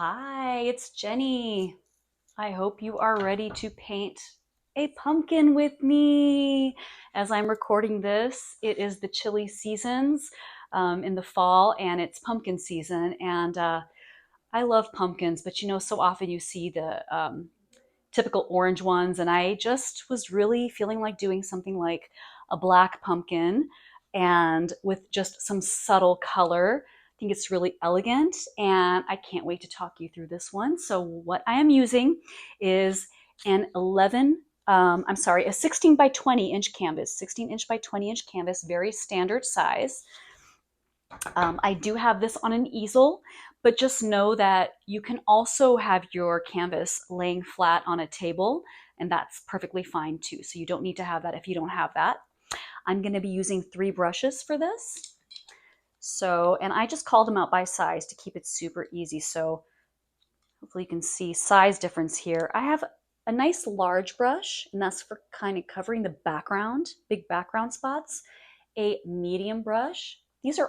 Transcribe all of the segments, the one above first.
Hi, it's Jenny. I hope you are ready to paint a pumpkin with me. As I'm recording this, it is the chilly seasons in the fall and it's pumpkin season. And I love pumpkins, but so often you see the typical orange ones. And I just was really feeling like doing something like a black pumpkin and with just some subtle color. I think it's really elegant and I can't wait to talk you through this one. So what I am using is an 11, I'm sorry, a 16 by 20 inch canvas, 16 inch by 20 inch canvas, very standard size. I do have this on an easel, but just know that you can also have your canvas laying flat on a table, and that's perfectly fine too. So you don't need to have that if you don't have that. I'm going to be using 3 brushes for this. So, and I just called them out by size to keep it super easy. So hopefully you can see size difference here. I have a nice large brush, and that's for kind of covering the background, big background spots. A medium brush. These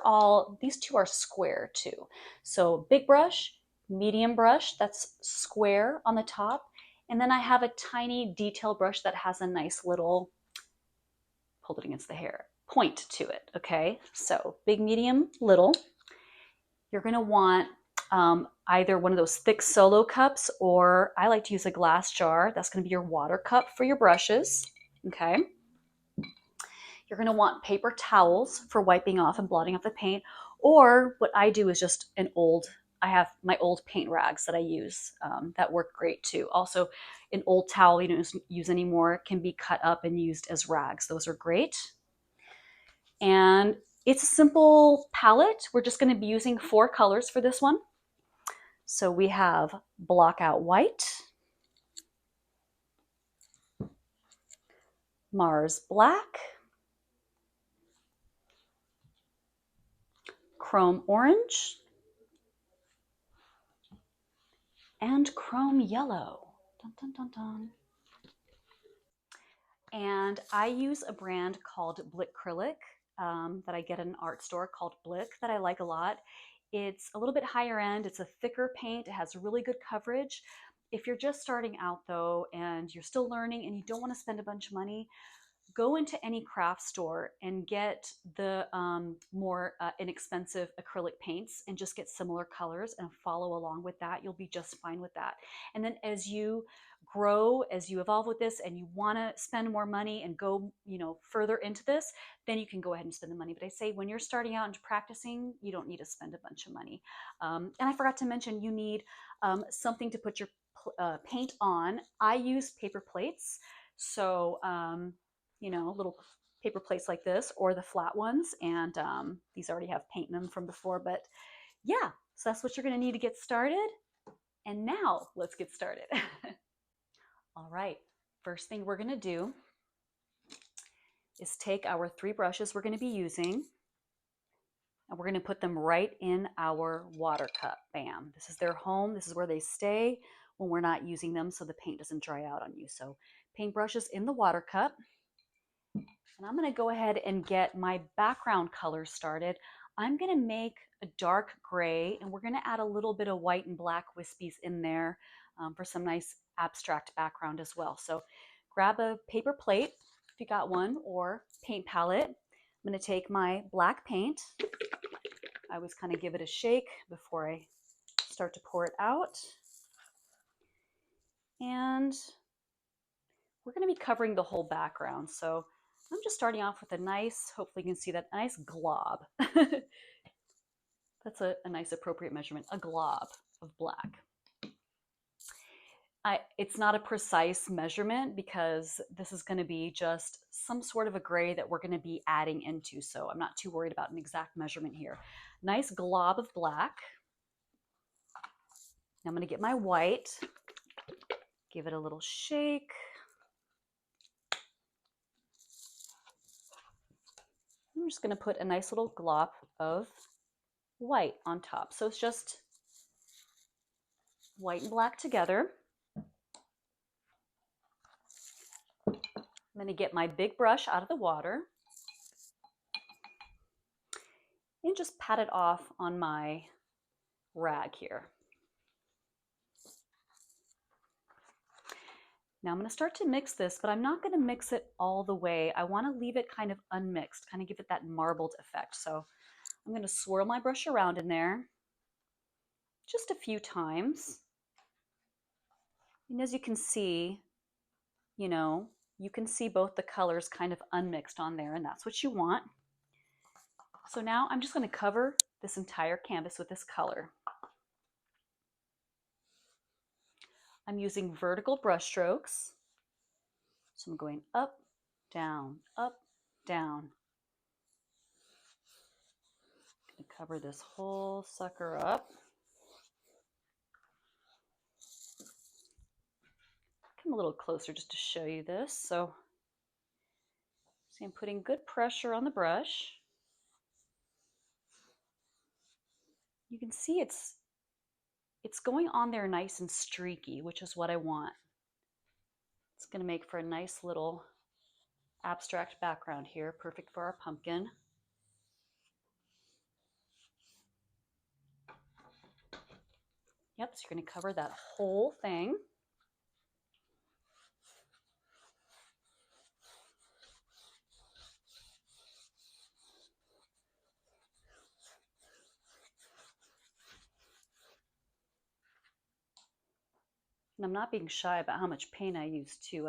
two are square too. So big brush, medium brush, that's square on the top. And then I have a tiny detail brush that has a nice little, hold it against the hair, point to it, okay? So big, medium, little. You're gonna want either one of those thick solo cups, or I like to use a glass jar. That's gonna be your water cup for your brushes, okay? You're gonna want paper towels for wiping off and blotting off the paint, or what I do is just I have my old paint rags that I use that work great too. Also, an old towel you don't use anymore can be cut up and used as rags. Those are great. And it's a simple palette. We're just gonna be using 4 colors for this one. So we have Blockout White, Mars Black, Chrome Orange, and Chrome Yellow. Dun, dun, dun, dun. And I use a brand called Acrylic that I get at an art store called Blick that I like a lot. It's a little bit higher end. It's a thicker paint. It has really good coverage. If you're just starting out though, and you're still learning and you don't want to spend a bunch of money, go into any craft store and get the more inexpensive acrylic paints and just get similar colors and follow along with that. You'll be just fine with that. And then as you grow, as you evolve with this and you want to spend more money and go further into this, then you can go ahead and spend the money. But I say when you're starting out and practicing, you don't need to spend a bunch of money. And I forgot to mention, you need something to put your paint on. I use paper plates. So little paper plates like this or the flat ones. And these already have paint in them from before. But yeah, so that's what you're going to need to get started. And now let's get started. All right, first thing we're going to do is take our 3 brushes we're going to be using, and we're going to put them right in our water cup. Bam. This is their home. This is where they stay when we're not using them so the paint doesn't dry out on you. So paint brushes in the water cup. And I'm going to go ahead and get my background color started. I'm going to make a dark gray, and we're going to add a little bit of white and black wispies in there for some nice abstract background as well. So grab a paper plate if you got one, or paint palette. I'm going to take my black paint. I always kind of give it a shake before I start to pour it out. And we're going to be covering the whole background. So I'm just starting off with a nice, hopefully you can see that nice glob. That's a nice appropriate measurement, a glob of black. It's not a precise measurement because this is going to be just some sort of a gray that we're going to be adding into. So I'm not too worried about an exact measurement here. Nice glob of black. Now I'm going to get my white, give it a little shake. I'm just going to put a nice little glop of white on top. So it's just white and black together. I'm going to get my big brush out of the water and just pat it off on my rag here. Now I'm going to start to mix this, but I'm not going to mix it all the way. I want to leave it kind of unmixed, kind of give it that marbled effect. So I'm going to swirl my brush around in there just a few times. And as you can see, you can see both the colors kind of unmixed on there, and that's what you want. So now I'm just going to cover this entire canvas with this color. I'm using vertical brush strokes. So I'm going up, down, up, down. I'm going to cover this whole sucker up. Come a little closer just to show you this. So see, I'm putting good pressure on the brush. You can see it's going on there nice and streaky, which is what I want. It's going to make for a nice little abstract background here, perfect for our pumpkin. Yep, so you're going to cover that whole thing. And I'm not being shy about how much paint I use too.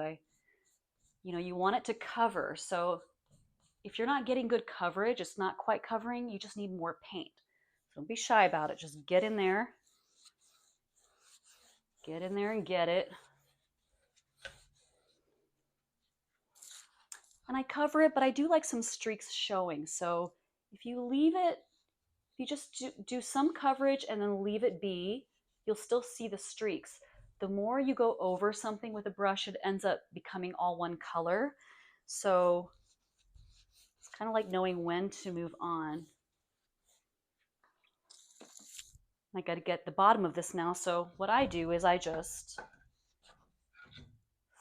You want it to cover. So if you're not getting good coverage, it's not quite covering, you just need more paint. So don't be shy about it. Just get in there. Get in there and get it. And I cover it, but I do like some streaks showing. So if you leave it, if you just do some coverage and then leave it be, you'll still see the streaks. The more you go over something with a brush, it ends up becoming all one color. So it's kind of like knowing when to move on. I got to get the bottom of this now. So what I do is I just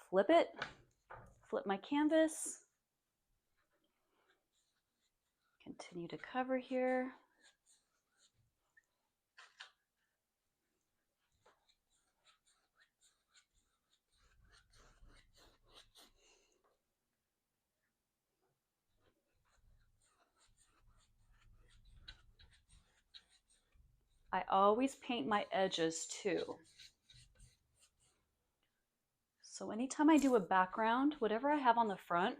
flip it, flip my canvas, continue to cover here. I always paint my edges too. So anytime I do a background, whatever I have on the front,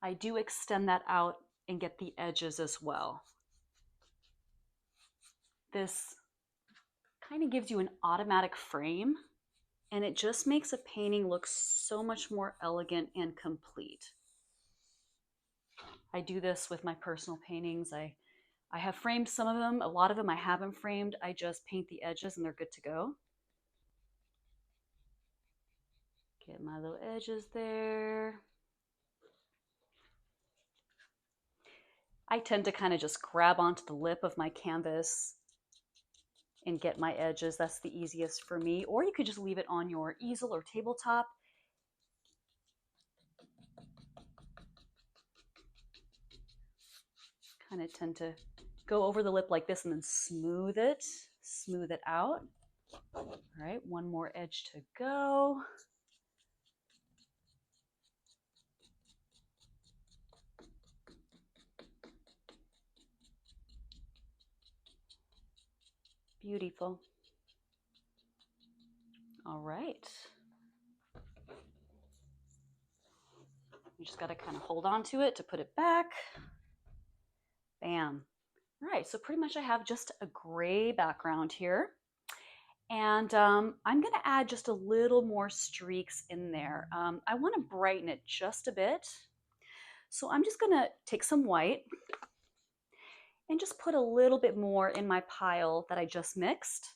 I do extend that out and get the edges as well. This kind of gives you an automatic frame, and it just makes a painting look so much more elegant and complete. I do this with my personal paintings. I have framed some of them. A lot of them I haven't framed. I just paint the edges and they're good to go. Get my little edges there. I tend to kind of just grab onto the lip of my canvas and get my edges. That's the easiest for me. Or you could just leave it on your easel or tabletop. Kind of tend to go over the lip like this and then smooth it out. All right, one more edge to go. Beautiful. All right. You just got to kind of hold on to it to put it back. Bam. All right, so pretty much I have just a gray background here. And I'm going to add just a little more streaks in there. I want to brighten it just a bit. So I'm just going to take some white and just put a little bit more in my pile that I just mixed.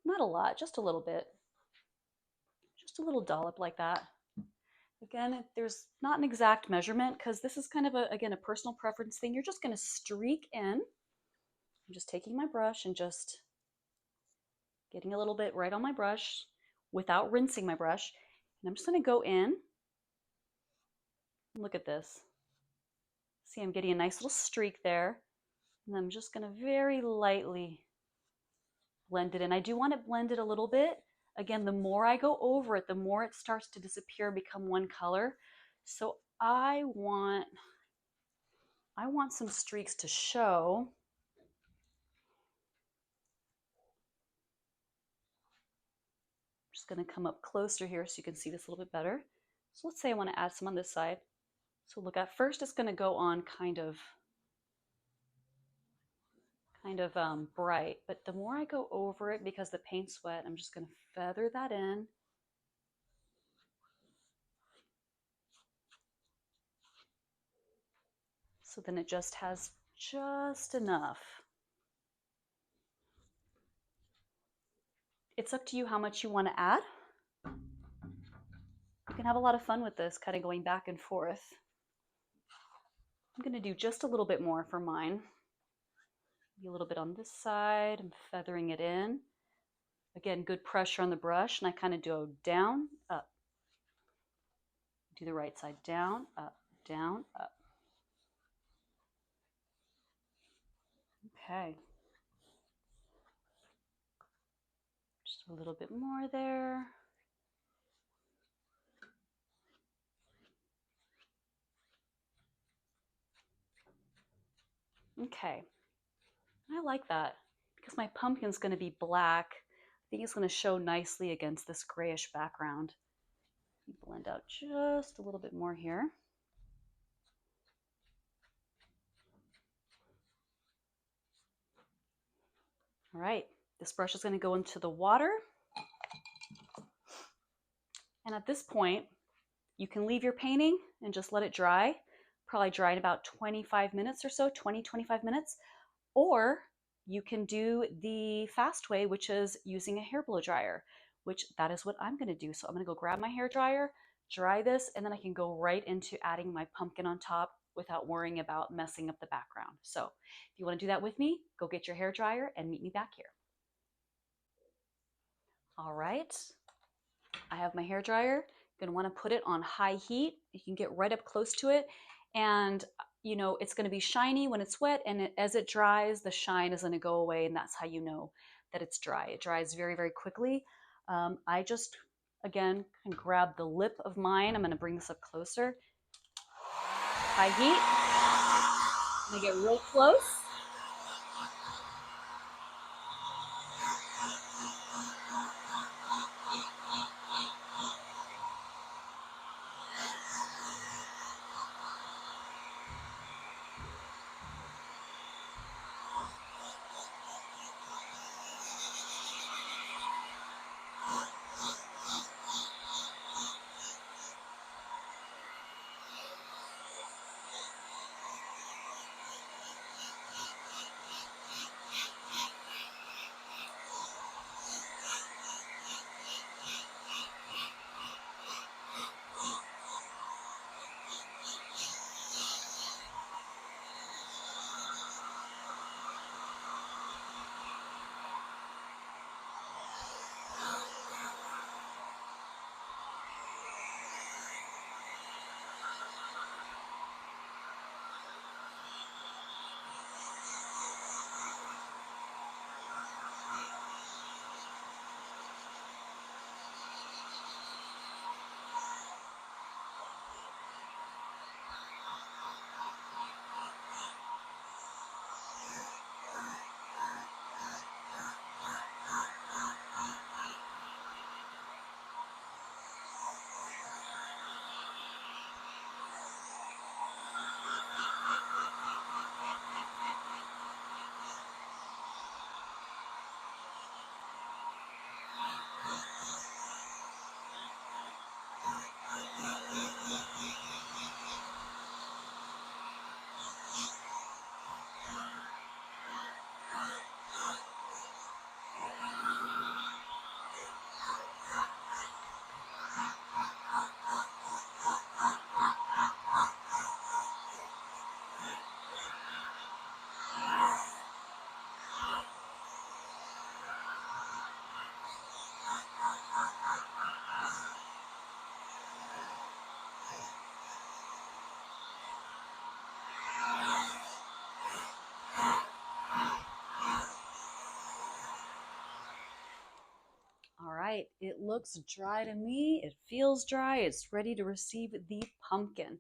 Not a lot, just a little bit. Just a little dollop like that. Again, there's not an exact measurement because this is kind of, again, a personal preference thing. You're just going to streak in. I'm just taking my brush and just getting a little bit right on my brush without rinsing my brush. And I'm just going to go in. Look at this. See, I'm getting a nice little streak there. And I'm just going to very lightly blend it in. I do want to blend it a little bit. Again, the more I go over it, the more it starts to disappear, become one color. So I want some streaks to show. I'm just going to come up closer here so you can see this a little bit better. So let's say I want to add some on this side. So look, at first it's going to go on kind of bright, but the more I go over it, because the paint's wet, I'm just going to feather that in. So then it just has just enough. It's up to you how much you want to add. You can have a lot of fun with this, kind of going back and forth. I'm going to do just a little bit more for mine. Maybe a little bit on this side. I'm feathering it in. Again, good pressure on the brush, and I kind of go down, up. Do the right side, down, up, down, up. Okay. Just a little bit more there. Okay. I like that because my pumpkin's going to be black. I think it's going to show nicely against this grayish background. Blend out just a little bit more here. All right, this brush is going to go into the water. And at this point, you can leave your painting and just let it dry. Probably dry in about 25 minutes or so, 20-25 minutes. Or you can do the fast way, which is using a hair blow dryer, which that is what I'm going to do. So I'm going to go grab my hair dryer, dry this, and then I can go right into adding my pumpkin on top without worrying about messing up the background. So if you want to do that with me, go get your hair dryer and meet me back here. All right, I have my hair dryer. You're going to want to put it on high heat. You can get right up close to it, and you know it's going to be shiny when it's wet, and as it dries, the shine is going to go away, and that's how you know that it's dry. It dries very, very quickly. I just, again, can grab the lip of mine. I'm going to bring this up closer. High heat. I'm going to get real close. right, it looks dry to me. It feels dry. It's ready to receive the pumpkin.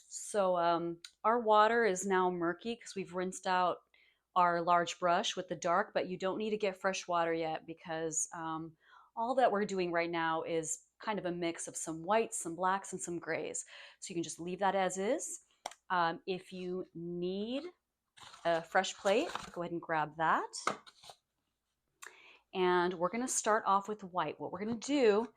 So our water is now murky because we've rinsed out our large brush with the dark, but you don't need to get fresh water yet because all that we're doing right now is kind of a mix of some whites, some blacks, and some grays. So you can just leave that as is. If you need a fresh plate, go ahead and grab that. And we're going to start off with white. What we're going to do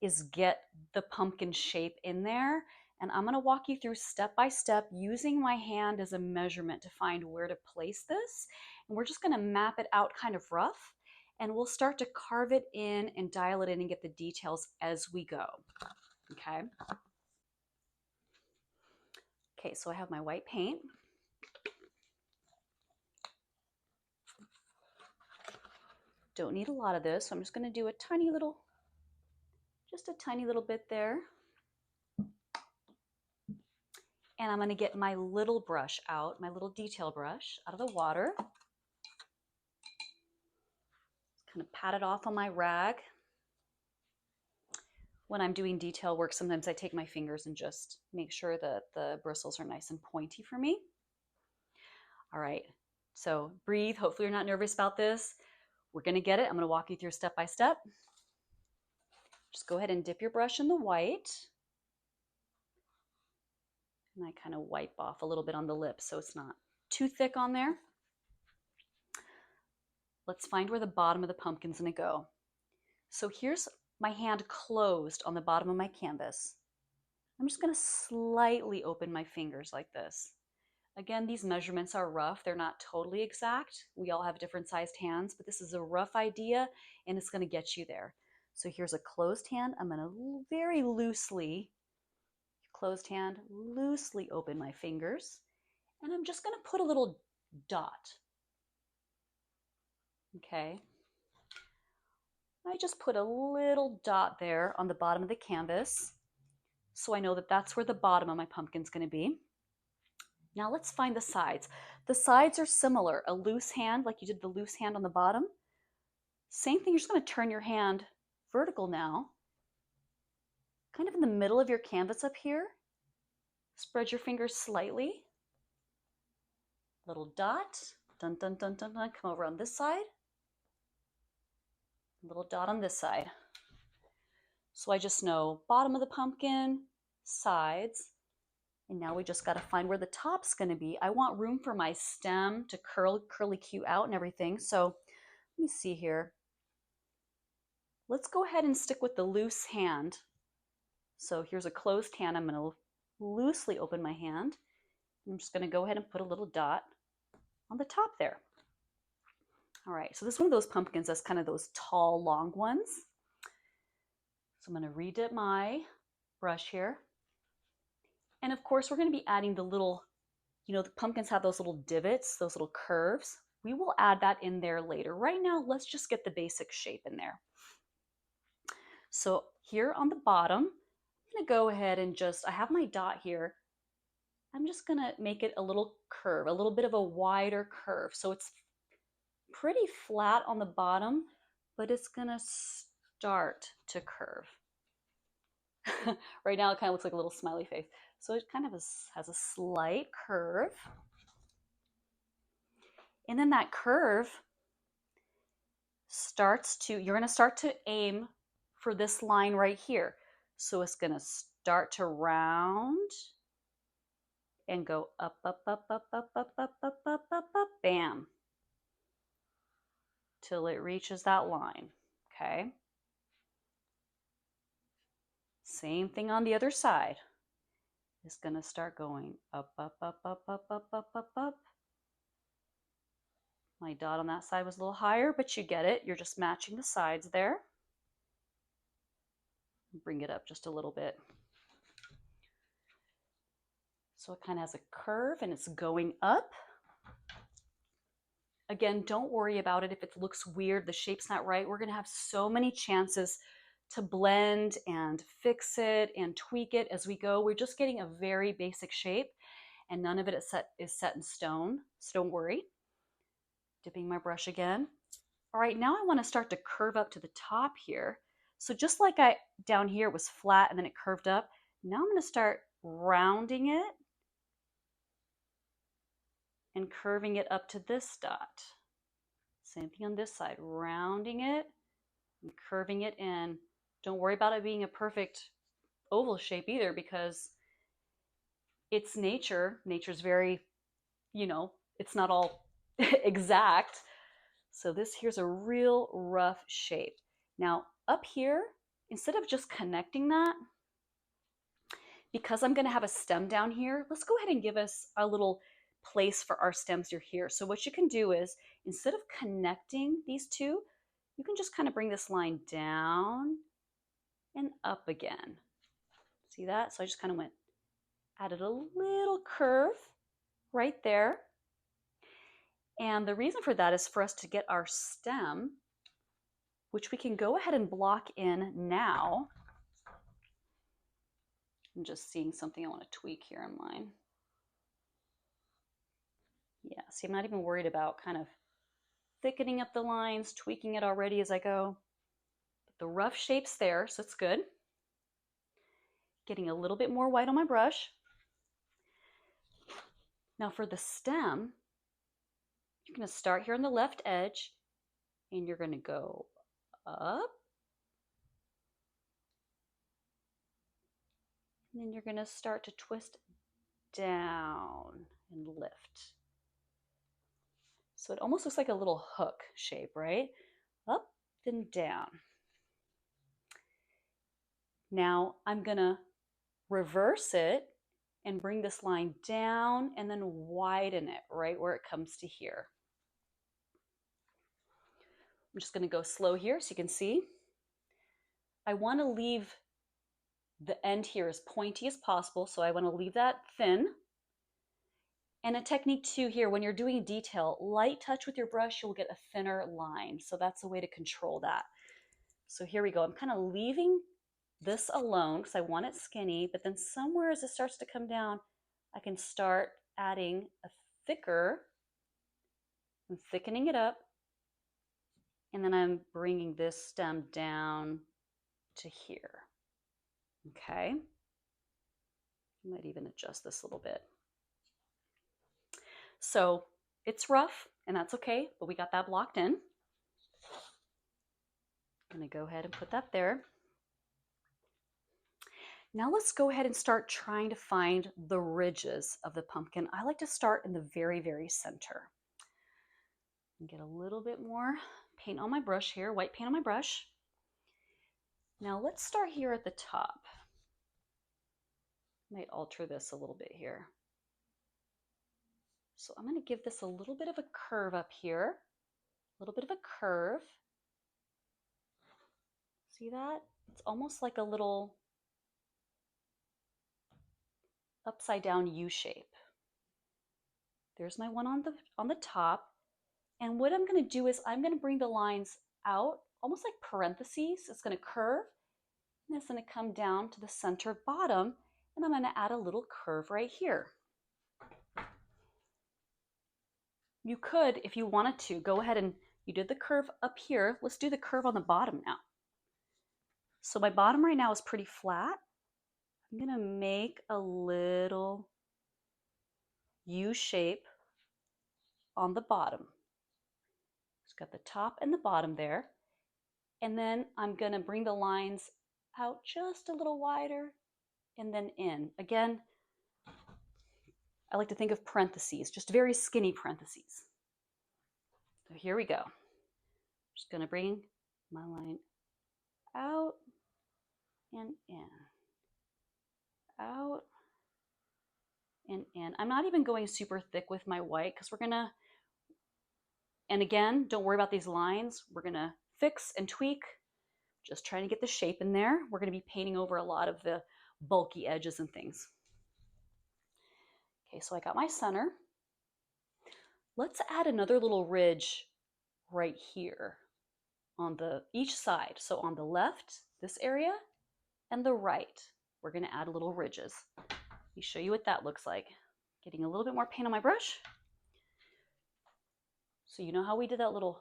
is get the pumpkin shape in there. And I'm going to walk you through step by step using my hand as a measurement to find where to place this. And we're just going to map it out kind of rough. And we'll start to carve it in and dial it in and get the details as we go. Okay. Okay, so I have my white paint. Don't need a lot of this, so I'm just going to do a tiny little, just a tiny little bit there. And I'm going to get my little brush out, my little detail brush out of the water. Kind of pat it off on my rag. When I'm doing detail work, sometimes I take my fingers and just make sure that the bristles are nice and pointy for me. All right, so breathe. Hopefully you're not nervous about this. We're going to get it. I'm going to walk you through step by step. Just go ahead and dip your brush in the white. And I kind of wipe off a little bit on the lip so it's not too thick on there. Let's find where the bottom of the pumpkin's going to go. So here's my hand closed on the bottom of my canvas. I'm just going to slightly open my fingers like this. Again, these measurements are rough. They're not totally exact. We all have different sized hands, but this is a rough idea and it's going to get you there. So here's a closed hand. I'm going to very loosely, closed hand, loosely open my fingers. And I'm just going to put a little dot. Okay. I just put a little dot there on the bottom of the canvas. So I know that that's where the bottom of my pumpkin's going to be. Now let's find the sides. The sides are similar. A loose hand, like you did the loose hand on the bottom. Same thing, you're just going to turn your hand vertical now. Kind of in the middle of your canvas up here. Spread your fingers slightly. Little dot. Dun, dun, dun, dun, dun. Come over on this side. Little dot on this side. So I just know bottom of the pumpkin, sides. And now we just got to find where the top's going to be. I want room for my stem to curly cue out and everything. So let me see here. Let's go ahead and stick with the loose hand. So here's a closed hand. I'm going to loosely open my hand. I'm just going to go ahead and put a little dot on the top there. All right, so this is one of those pumpkins that's kind of those tall, long ones. So I'm going to redip my brush here. And of course, we're going to be adding the little, the pumpkins have those little divots, those little curves. We will add that in there later. Right now, let's just get the basic shape in there. So here on the bottom, I'm going to go ahead and I have my dot here. I'm just going to make it a little curve, a little bit of a wider curve. So it's pretty flat on the bottom, but it's going to start to curve. Right now, it kind of looks like a little smiley face. So it kind of has a slight curve. And then that curve you're going to start to aim for this line right here. So it's going to start to round and go up, up, up, up, up, up, up, up, up, up, up, bam, till it reaches that line, okay? Same thing on the other side. It's going to start going up, up, up, up, up, up, up, up, up. My dot on that side was a little higher, but you get it. You're just matching the sides there. Bring it up just a little bit. So it kind of has a curve and it's going up. Again, don't worry about it if it looks weird, the shape's not right. We're going to have so many chances to blend and fix it and tweak it as we go. We're just getting a very basic shape and none of it is set in stone, so don't worry. Dipping my brush again. All right, now I want to start to curve up to the top here. So just like down here it was flat and then it curved up, now I'm going to start rounding it and curving it up to this dot. Same thing on this side, rounding it and curving it in. Don't worry about it being a perfect oval shape either, because it's nature. Nature's very, it's not all exact. So this here's a real rough shape. Now up here, instead of just connecting that, because I'm going to have a stem down here, let's go ahead and give us a little place for our stems here. So what you can do is, instead of connecting these two, you can just kind of bring this line down and up again. See that? So I just kind of added a little curve right there. And the reason for that is for us to get our stem, which we can go ahead and block in now. I'm just seeing something I want to tweak here in mine. Yeah, see, I'm not even worried about kind of thickening up the lines, tweaking it already as I go. But the rough shape's there, so it's good. Getting a little bit more white on my brush. Now for the stem, you're going to start here on the left edge, and you're going to go up. And then you're going to start to twist down and lift. So it almost looks like a little hook shape, right? Up and down. Now I'm going to reverse it and bring this line down and then widen it right where it comes to here. I'm just going to go slow here so you can see. I want to leave the end here as pointy as possible, so I want to leave that thin. And a technique too here, when you're doing detail, light touch with your brush, you'll get a thinner line. So that's a way to control that. So here we go. I'm kind of leaving this alone because I want it skinny, but then somewhere as it starts to come down, I can start adding a thicker and thickening it up. And then I'm bringing this stem down to here. Okay. I might even adjust this a little bit. So it's rough and that's okay, but we got that blocked in. I'm going to go ahead and put that there. Now let's go ahead and start trying to find the ridges of the pumpkin. I like to start in the very, very center. And get a little bit more paint on my brush here, white paint on my brush. Now let's start here at the top. Might alter this a little bit here. So I'm going to give this a little bit of a curve up here, a little bit of a curve. See that? It's almost like a little upside down U shape. There's my one on the top. And what I'm going to do is I'm going to bring the lines out, almost like parentheses. It's going to curve, and it's going to come down to the center bottom, and I'm going to add a little curve right here. You could, if you wanted to, go ahead and you did the curve up here. Let's do the curve on the bottom now. So my bottom right now is pretty flat. I'm going to make a little U shape on the bottom. It's got the top and the bottom there. And then I'm going to bring the lines out just a little wider and then in. Again, I like to think of parentheses, just very skinny parentheses. So here we go. Just going to bring my line out and in, out and in. I'm not even going super thick with my white because we're going to, and again, don't worry about these lines. We're going to fix and tweak, just trying to get the shape in there. We're going to be painting over a lot of the bulky edges and things. Okay, so I got my center. Let's add another little ridge right here on each side. So on the left, this area, and the right, we're going to add little ridges. Let me show you what that looks like. Getting a little bit more paint on my brush. So you know how we did that little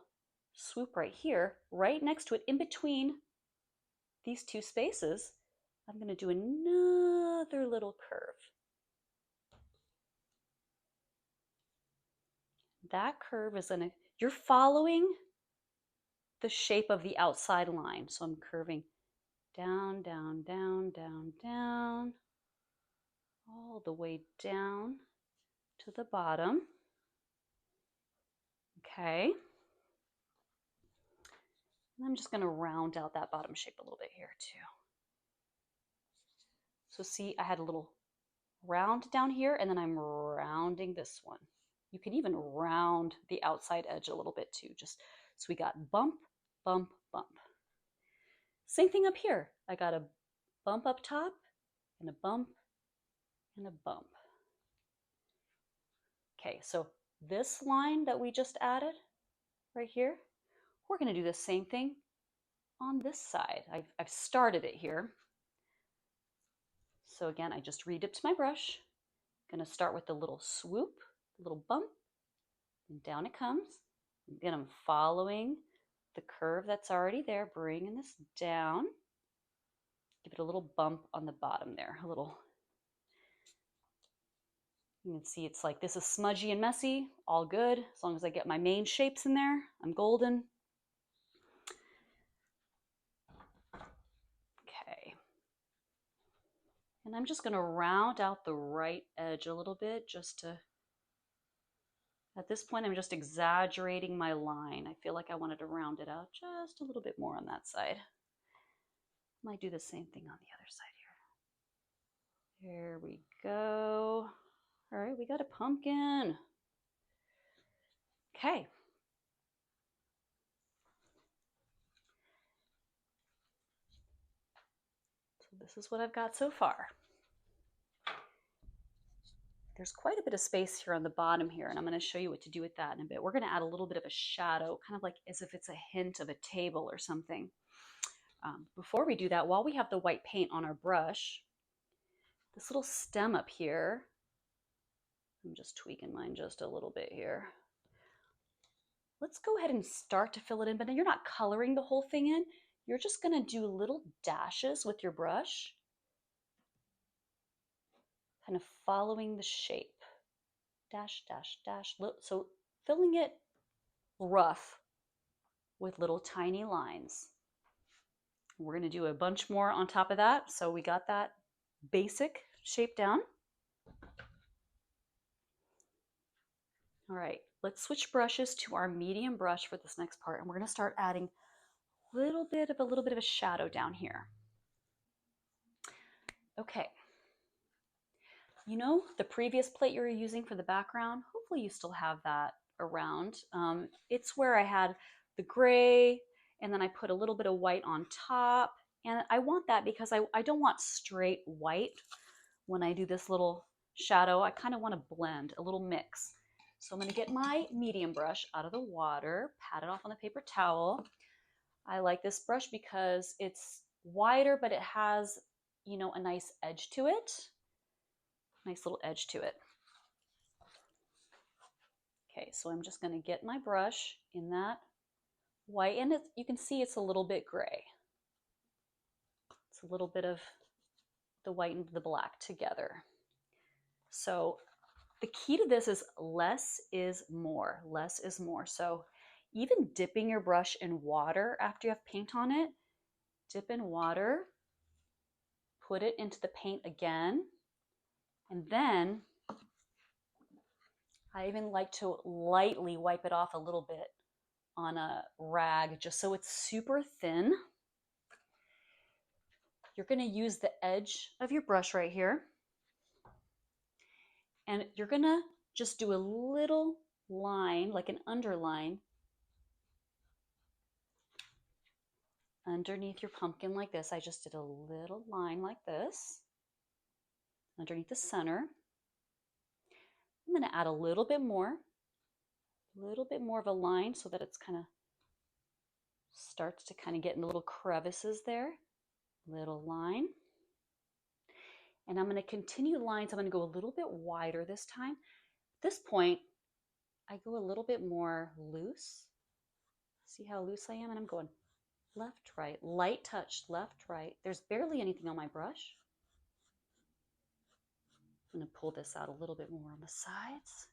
swoop right here, right next to it, in between these two spaces, I'm going to do another little curve. That curve is you're following the shape of the outside line. So I'm curving down, down, down, down, down, all the way down to the bottom. Okay. And I'm just going to round out that bottom shape a little bit here too. So see, I had a little round down here, and then I'm rounding this one. You can even round the outside edge a little bit too. Just so we got bump, bump, bump. Same thing up here. I got a bump up top and a bump and a bump. Okay, so this line that we just added right here, we're going to do the same thing on this side. I've started it here. So again, I just redipped my brush. I'm going to start with the little swoop, the little bump, and down it comes. Again, I'm following the curve that's already there, bringing this down. Give it a little bump on the bottom there, a little. You can see it's like this is smudgy and messy, all good. As long as I get my main shapes in there, I'm golden. Okay. And I'm just going to round out the right edge a little bit just to, at this point, I'm just exaggerating my line. I feel like I wanted to round it out just a little bit more on that side. Might do the same thing on the other side here. There we go. All right, we got a pumpkin. Okay. So this is what I've got so far. There's quite a bit of space here on the bottom here, and I'm going to show you what to do with that in a bit. We're going to add a little bit of a shadow, kind of like as if it's a hint of a table or something. Before we do that, while we have the white paint on our brush, this little stem up here, I'm just tweaking mine just a little bit here. Let's go ahead and start to fill it in, but then you're not coloring the whole thing in. You're just going to do little dashes with your brush, kind of following the shape. Dash, dash, dash. So filling it rough with little tiny lines. We're going to do a bunch more on top of that. So we got that basic shape down. All right, let's switch brushes to our medium brush for this next part, and we're going to start adding a little bit of a shadow down here. Okay. You know, the previous plate you were using for the background, hopefully you still have that around. It's where I had the gray, and then I put a little bit of white on top. And I want that because I don't want straight white when I do this little shadow. I kind of want to blend, a little mix. So I'm going to get my medium brush out of the water, pat it off on the paper towel. I like this brush because it's wider, but it has, you know, a nice edge to it. Nice little edge to it. Okay, so I'm just going to get my brush in that white, and you can see it's a little bit gray. It's a little bit of the white and the black together. So the key to this is less is more. Less is more. So even dipping your brush in water after you have paint on it, dip in water, put it into the paint again, and then I even like to lightly wipe it off a little bit on a rag just so it's super thin. You're going to use the edge of your brush right here, and you're going to just do a little line, like an underline, underneath your pumpkin like this. I just did a little line like this underneath the center. I'm going to add a little bit more of a line so that it's kind of starts to kind of get in the little crevices there. Little line. And I'm going to continue lines. I'm going to go a little bit wider this time. At this point, I go a little bit more loose. See how loose I am? And I'm going left, right, light touch, left, right. There's barely anything on my brush. I'm going to pull this out a little bit more on the sides.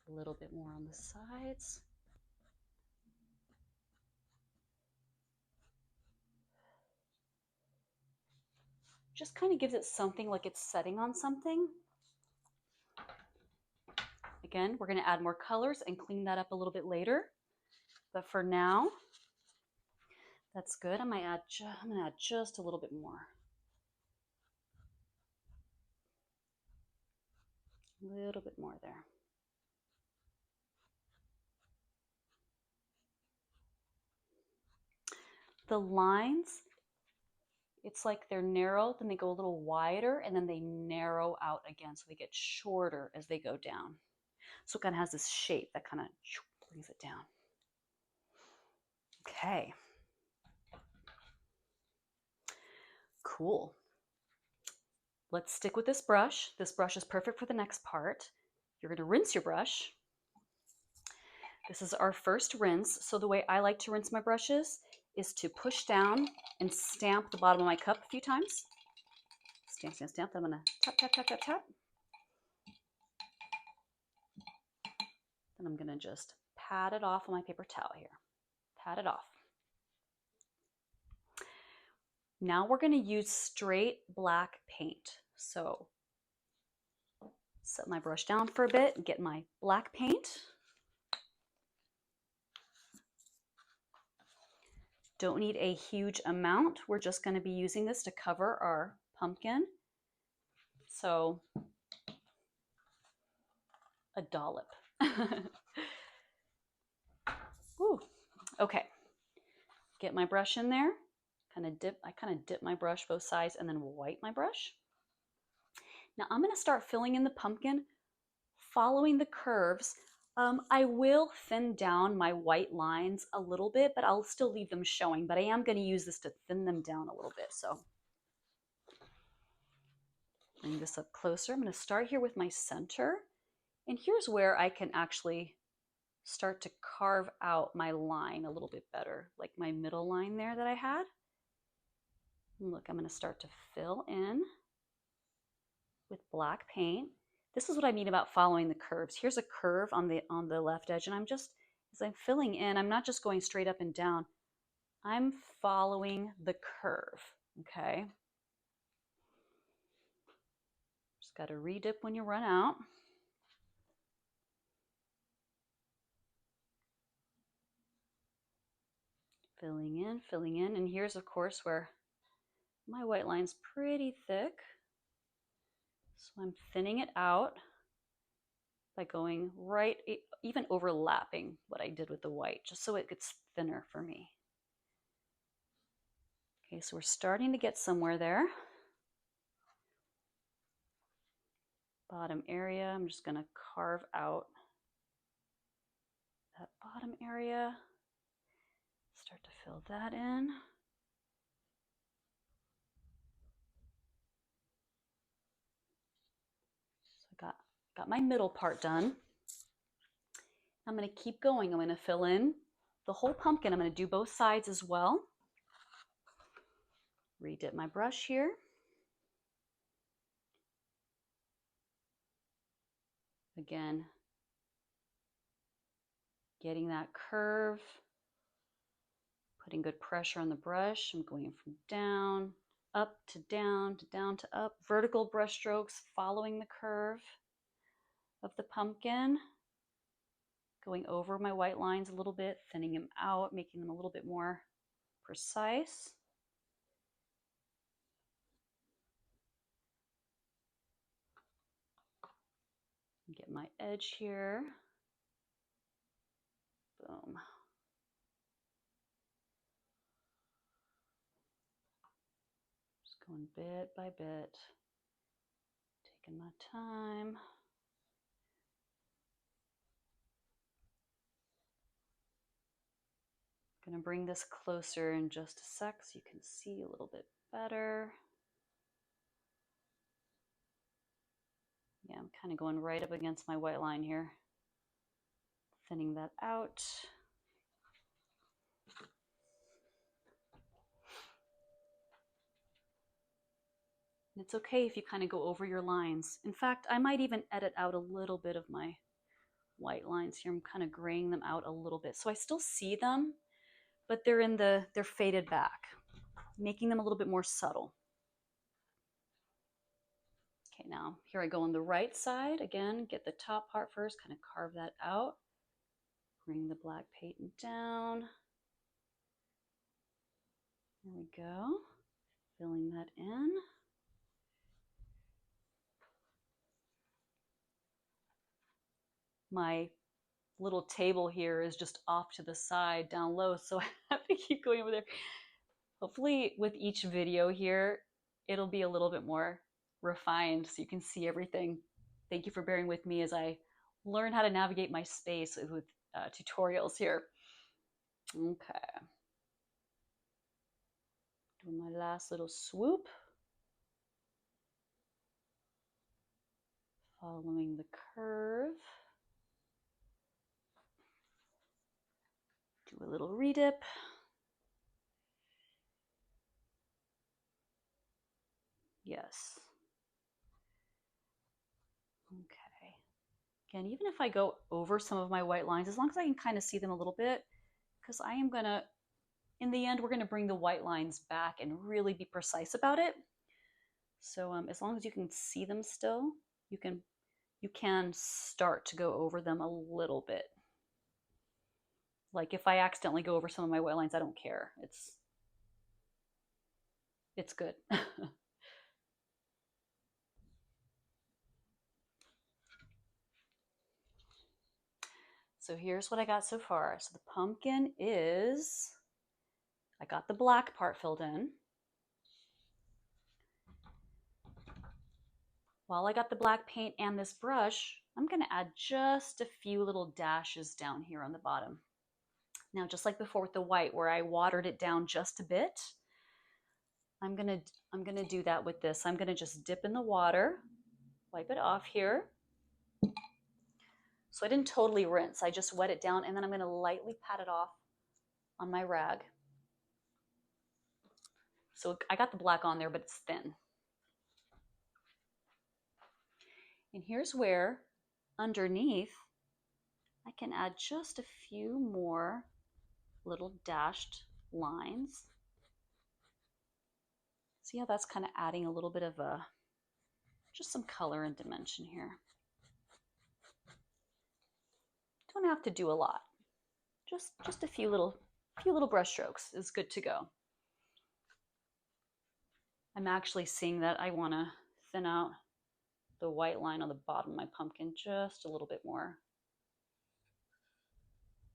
A little bit more on the sides. Just kind of gives it something like it's setting on something. Again, we're going to add more colors and clean that up a little bit later. But for now, that's good. I'm going to add just a little bit more. A little bit more there. The lines, it's like they're narrow, then they go a little wider, and then they narrow out again, so they get shorter as they go down. So it kind of has this shape that kind of brings it down. Okay. Cool. Let's stick with this brush. This brush is perfect for the next part. You're going to rinse your brush. This is our first rinse. So the way I like to rinse my brushes is to push down and stamp the bottom of my cup a few times. Stamp, stamp, stamp. Then I'm going to tap, tap, tap, tap, tap. Then I'm going to just pat it off on my paper towel here. Pat it off. Now we're going to use straight black paint. So set my brush down for a bit and get my black paint. Don't need a huge amount. We're just going to be using this to cover our pumpkin. So a dollop. Woo. Okay. Get my brush in there. I kind of dip my brush both sides and then wipe my brush. Now I'm going to start filling in the pumpkin, following the curves. I will thin down my white lines a little bit, but I'll still leave them showing. But I am going to use this to thin them down a little bit. So bring this up closer. I'm going to start here with my center. And here's where I can actually start to carve out my line a little bit better, like my middle line there that I had. And look, I'm going to start to fill in with black paint. This is what I mean about following the curves. Here's a curve on the left edge, and as I'm filling in, I'm not just going straight up and down. I'm following the curve, okay? Just got to redip when you run out. Filling in, and here's of course where my white line's pretty thick. So I'm thinning it out by going right, even overlapping what I did with the white, just so it gets thinner for me. Okay, so we're starting to get somewhere there. Bottom area, I'm just going to carve out that bottom area. Start to fill that in. So I got my middle part done. I'm going to keep going. I'm going to fill in the whole pumpkin. I'm going to do both sides as well. Redip my brush here. Again, getting that curve, putting good pressure on the brush. I'm going from down, up to down to up. Vertical brush strokes following the curve of the pumpkin. Going over my white lines a little bit, thinning them out, making them a little bit more precise. Get my edge here. Boom. Just going bit by bit, taking my time. Gonna bring this closer in just a sec so you can see a little bit better. Yeah, I'm kind of going right up against my white line here. Thinning that out. And it's okay if you kind of go over your lines. In fact, I might even edit out a little bit of my white lines here. I'm kind of graying them out a little bit. So I still see them, but they're faded back, making them a little bit more subtle. Okay, now here I go on the right side. Again, get the top part first, kind of carve that out. Bring the black paint down. There we go. Filling that in. My little table here is just off to the side down low, so I have to keep going over there. Hopefully with each video here, it'll be a little bit more refined so you can see everything. Thank you for bearing with me as I learn how to navigate my space with tutorials here. Okay. Doing my last little swoop. Following the curve. Do a little redip. Yes. Okay. Again, even if I go over some of my white lines, as long as I can kind of see them a little bit, because I am going to, in the end, we're going to bring the white lines back and really be precise about it. So as long as you can see them still, you can start to go over them a little bit. Like if I accidentally go over some of my white lines, I don't care. It's good. So here's what I got so far. So the pumpkin is, I got the black part filled in. While I got the black paint and this brush, I'm going to add just a few little dashes down here on the bottom. Now, just like before with the white where I watered it down just a bit, I'm gonna do that with this. I'm gonna just dip in the water, wipe it off here. So I didn't totally rinse, I just wet it down, and then I'm gonna lightly pat it off on my rag. So I got the black on there, but it's thin. And here's where underneath I can add just a few more little dashed lines. See how that's kind of adding a little bit of just some color and dimension here. Don't have to do a lot. Just a few little brush strokes is good to go. I'm actually seeing that I want to thin out the white line on the bottom of my pumpkin just a little bit more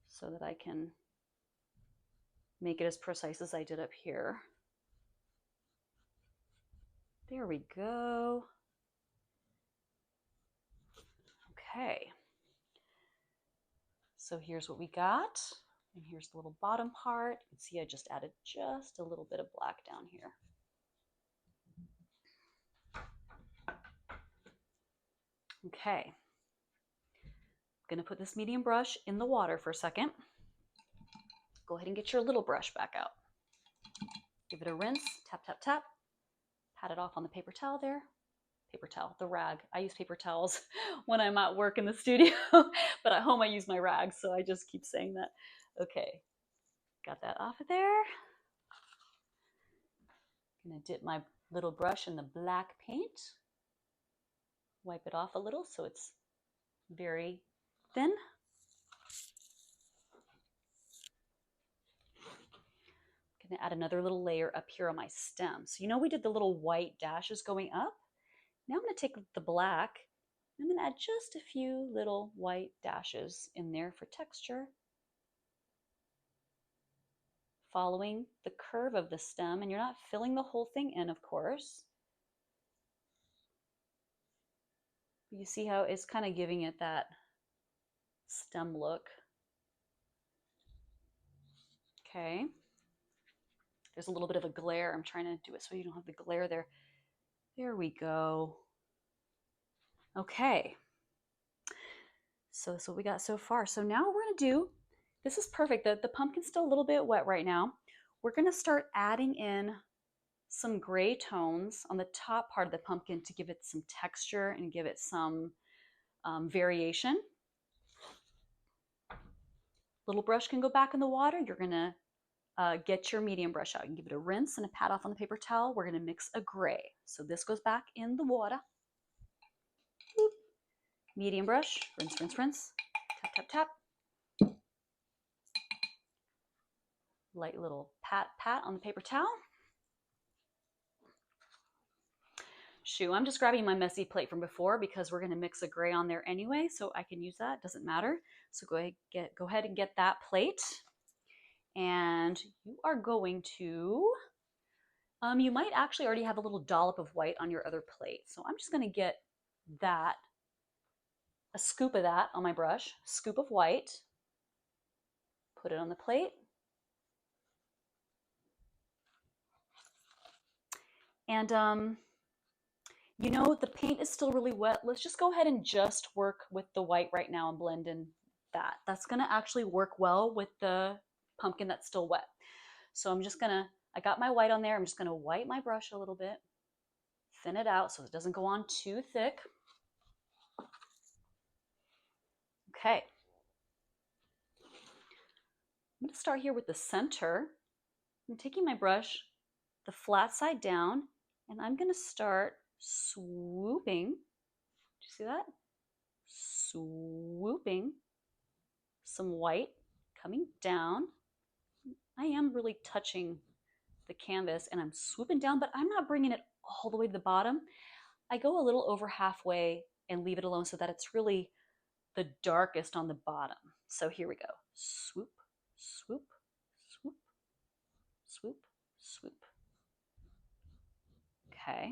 so that I can make it as precise as I did up here. There we go. Okay. So here's what we got. And here's the little bottom part. You can see I just added just a little bit of black down here. Okay. I'm going to put this medium brush in the water for a second. Go ahead and get your little brush back out. Give it a rinse, tap, tap, tap. Pat it off on the paper towel there. Paper towel, the rag. I use paper towels when I'm at work in the studio, but at home I use my rag, so I just keep saying that. Okay, got that off of there. I'm gonna dip my little brush in the black paint. Wipe it off a little so it's very thin. I'm gonna add another little layer up here on my stem. So you know we did the little white dashes going up? Now I'm going to take the black, I'm going to add just a few little white dashes in there for texture. Following the curve of the stem, and you're not filling the whole thing in, of course. You see how it's kind of giving it that stem look. Okay. There's a little bit of a glare. I'm trying to do it so you don't have the glare there. There we go. Okay. So that's what we got so far. So now we're going to do, this is perfect. The pumpkin's still a little bit wet right now. We're going to start adding in some gray tones on the top part of the pumpkin to give it some texture and give it some variation. Little brush can go back in the water. You're gonna get your medium brush out. You can give it a rinse and a pat off on the paper towel. We're gonna mix a gray. So this goes back in the water. Boop. Medium brush, rinse, rinse, rinse. Tap, tap, tap. Light little pat, pat on the paper towel. Shoo, I'm just grabbing my messy plate from before because we're gonna mix a gray on there anyway, so I can use that, doesn't matter. So go ahead and get that plate. And you are going to, you might actually already have a little dollop of white on your other plate. So I'm just gonna get that, a scoop of that on my brush, scoop of white, put it on the plate. And you know, the paint is still really wet. Let's just go ahead and just work with the white right now and blend in that. That's gonna actually work well with the pumpkin that's still wet. So I'm just gonna, I got my white on there. I'm just gonna white my brush a little bit, thin it out so it doesn't go on too thick. Okay. I'm gonna start here with the center. I'm taking my brush, the flat side down, and I'm gonna start swooping. Do you see that? Swooping some white coming down. I am really touching the canvas and I'm swooping down, but I'm not bringing it all the way to the bottom. I go a little over halfway and leave it alone so that it's really the darkest on the bottom. So here we go. Swoop, swoop, swoop, swoop, swoop. Okay.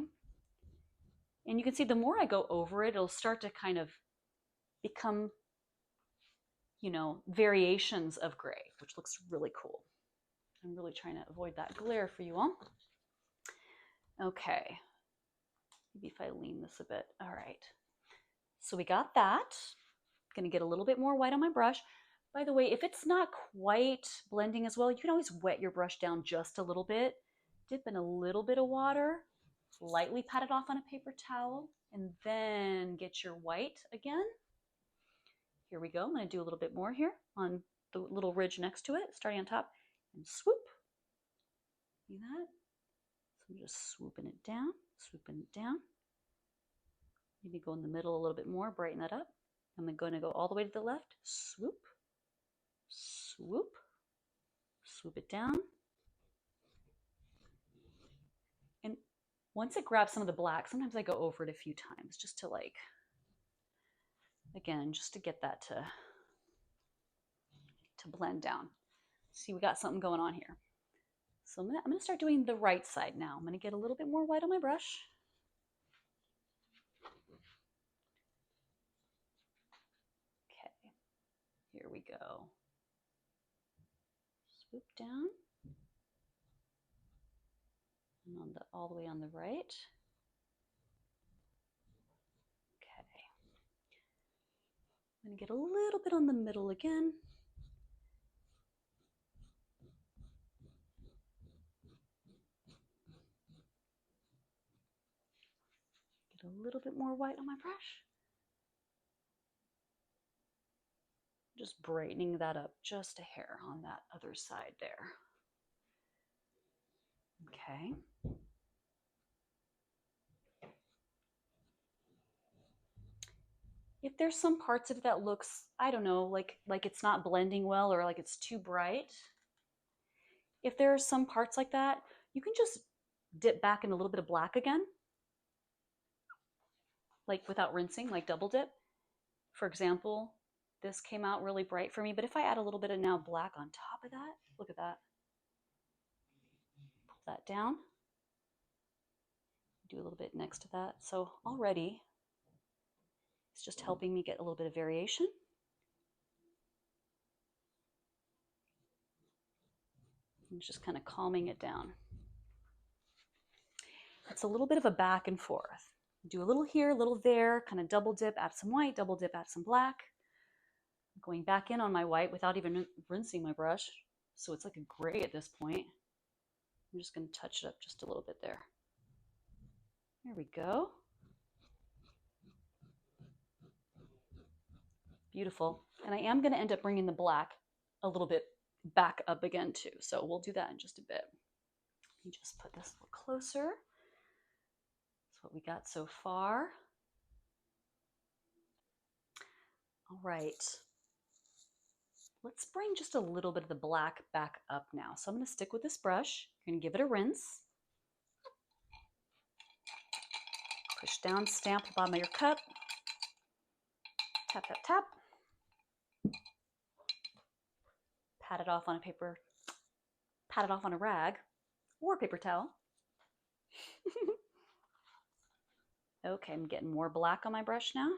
And you can see the more I go over it, it'll start to kind of become, you know, variations of gray, which looks really cool. I'm really trying to avoid that glare for you all. Okay. Maybe if I lean this a bit. All right. So we got that. I'm gonna get a little bit more white on my brush. By the way, if it's not quite blending as well, you can always wet your brush down just a little bit. Dip in a little bit of water, lightly pat it off on a paper towel, and then get your white again. Here we go. I'm going to do a little bit more here on the little ridge next to it, starting on top, and swoop. See that? So I'm just swooping it down, swooping it down. Maybe go in the middle a little bit more, brighten that up. I'm going to go all the way to the left, swoop, swoop, swoop it down. And once it grabs some of the black, sometimes I go over it a few times just to like, again, just to get that to blend down. See, we got something going on here. So I'm gonna start doing the right side now. I'm gonna get a little bit more white on my brush. Okay, here we go. Swoop down. And on all the way on the right. Okay. I'm gonna get a little bit on the middle again. Get a little bit more white on my brush. Just brightening that up just a hair on that other side there. Okay. If there's some parts of it that looks, I don't know, like it's not blending well or like it's too bright, if there are some parts like that, you can just dip back in a little bit of black again, like without rinsing, like double dip. For example, this came out really bright for me, but if I add a little bit of now black on top of that, look at that. Pull that down. Do a little bit next to that. So already, it's just helping me get a little bit of variation. And just kind of calming it down. It's a little bit of a back and forth. Do a little here, a little there, kind of double dip, add some white, double dip, add some black. I'm going back in on my white without even rinsing my brush. So it's like a gray at this point. I'm just going to touch it up just a little bit there. There we go. Beautiful. And I am going to end up bringing the black a little bit back up again too. So we'll do that in just a bit. Let me just put this a little closer. That's what we got so far. All right. Let's bring just a little bit of the black back up now. So I'm going to stick with this brush. You're going to give it a rinse. Push down, stamp the bottom of your cup. Tap, tap, tap. Pat it off on a paper, pat it off on a rag or a paper towel. Okay, I'm getting more black on my brush now.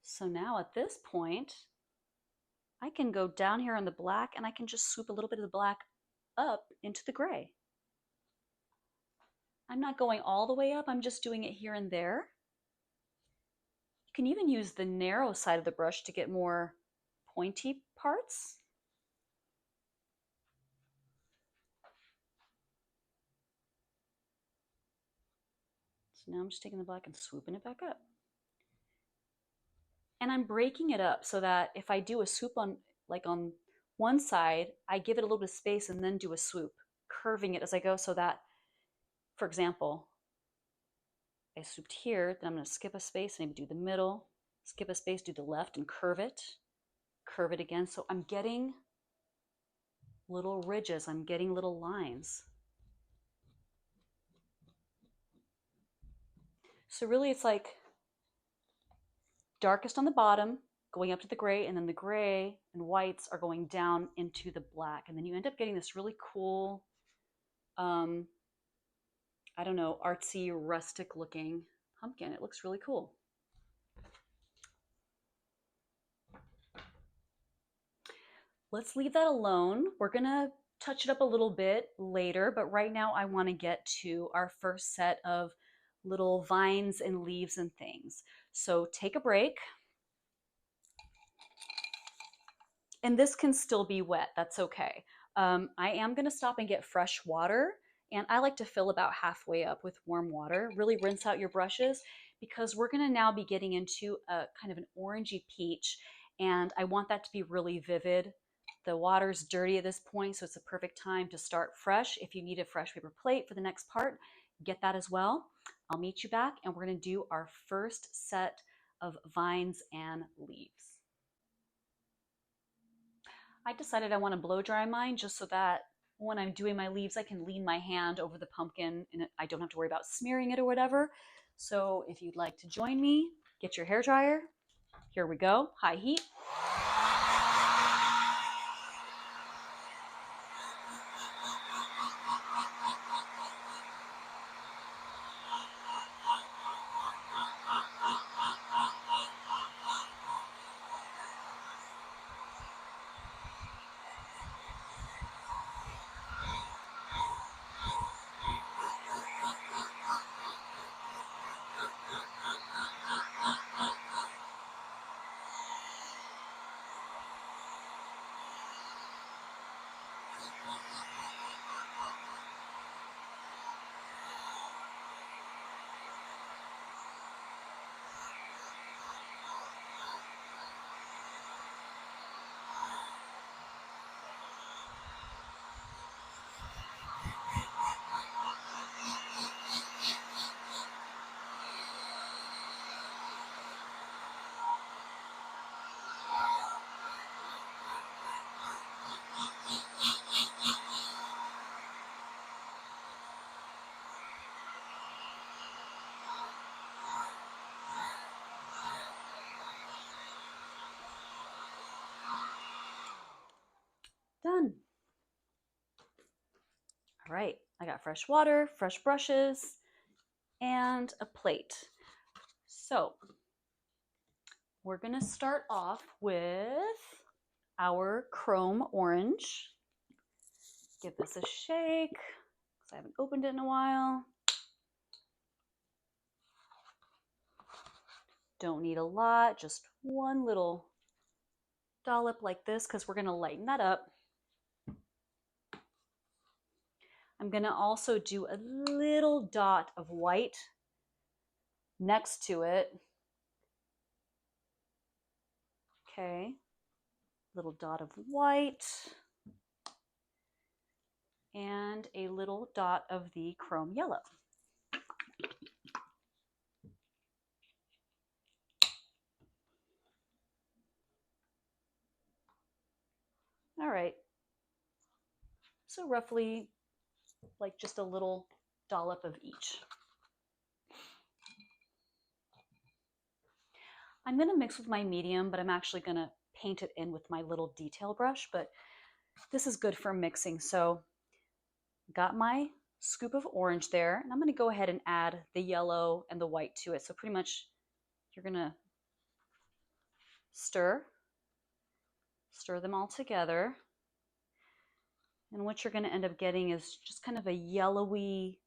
So now at this point, I can go down here on the black and I can just swoop a little bit of the black up into the gray. I'm not going all the way up, I'm just doing it here and there. You can even use the narrow side of the brush to get more pointy parts. So now I'm just taking the black and swooping it back up. And I'm breaking it up so that if I do a swoop on one side, I give it a little bit of space and then do a swoop, curving it as I go so that, for example, I swooped here, then I'm going to skip a space, maybe do the middle, skip a space, do the left, and curve it again. So I'm getting little ridges, I'm getting little lines. So really it's like darkest on the bottom, going up to the gray, and then the gray and whites are going down into the black. And then you end up getting this really cool, I don't know, artsy, rustic looking pumpkin. It looks really cool. Let's leave that alone. We're gonna touch it up a little bit later, but right now I wanna get to our first set of little vines and leaves and things. So take a break. And this can still be wet, that's okay. I am gonna stop and get fresh water, and I like to fill about halfway up with warm water. Really rinse out your brushes because we're gonna now be getting into a kind of an orangey peach, and I want that to be really vivid. The water's dirty at this point, so it's a perfect time to start fresh. If you need a fresh paper plate for the next part, get that as well. I'll meet you back, and we're gonna do our first set of vines and leaves. I decided I want to blow dry mine just so that when I'm doing my leaves, I can lean my hand over the pumpkin and I don't have to worry about smearing it or whatever. So if you'd like to join me, get your hair dryer. Here we go, high heat. Done. All right, I got fresh water, fresh brushes, and a plate. So we're gonna start off with our chrome orange. Give this a shake because I haven't opened it in a while. Don't need a lot, just one little dollop like this because we're going to lighten that up. I'm going to also do a little dot of white next to it. Okay, little dot of white and a little dot of the chrome yellow. All right, so roughly like just a little dollop of each. I'm going to mix with my medium, but I'm actually going to paint it in with my little detail brush, but this is good for mixing. So got my scoop of orange there, and I'm going to go ahead and add the yellow and the white to it. So pretty much you're going to stir them all together. And what you're going to end up getting is just kind of a yellowy,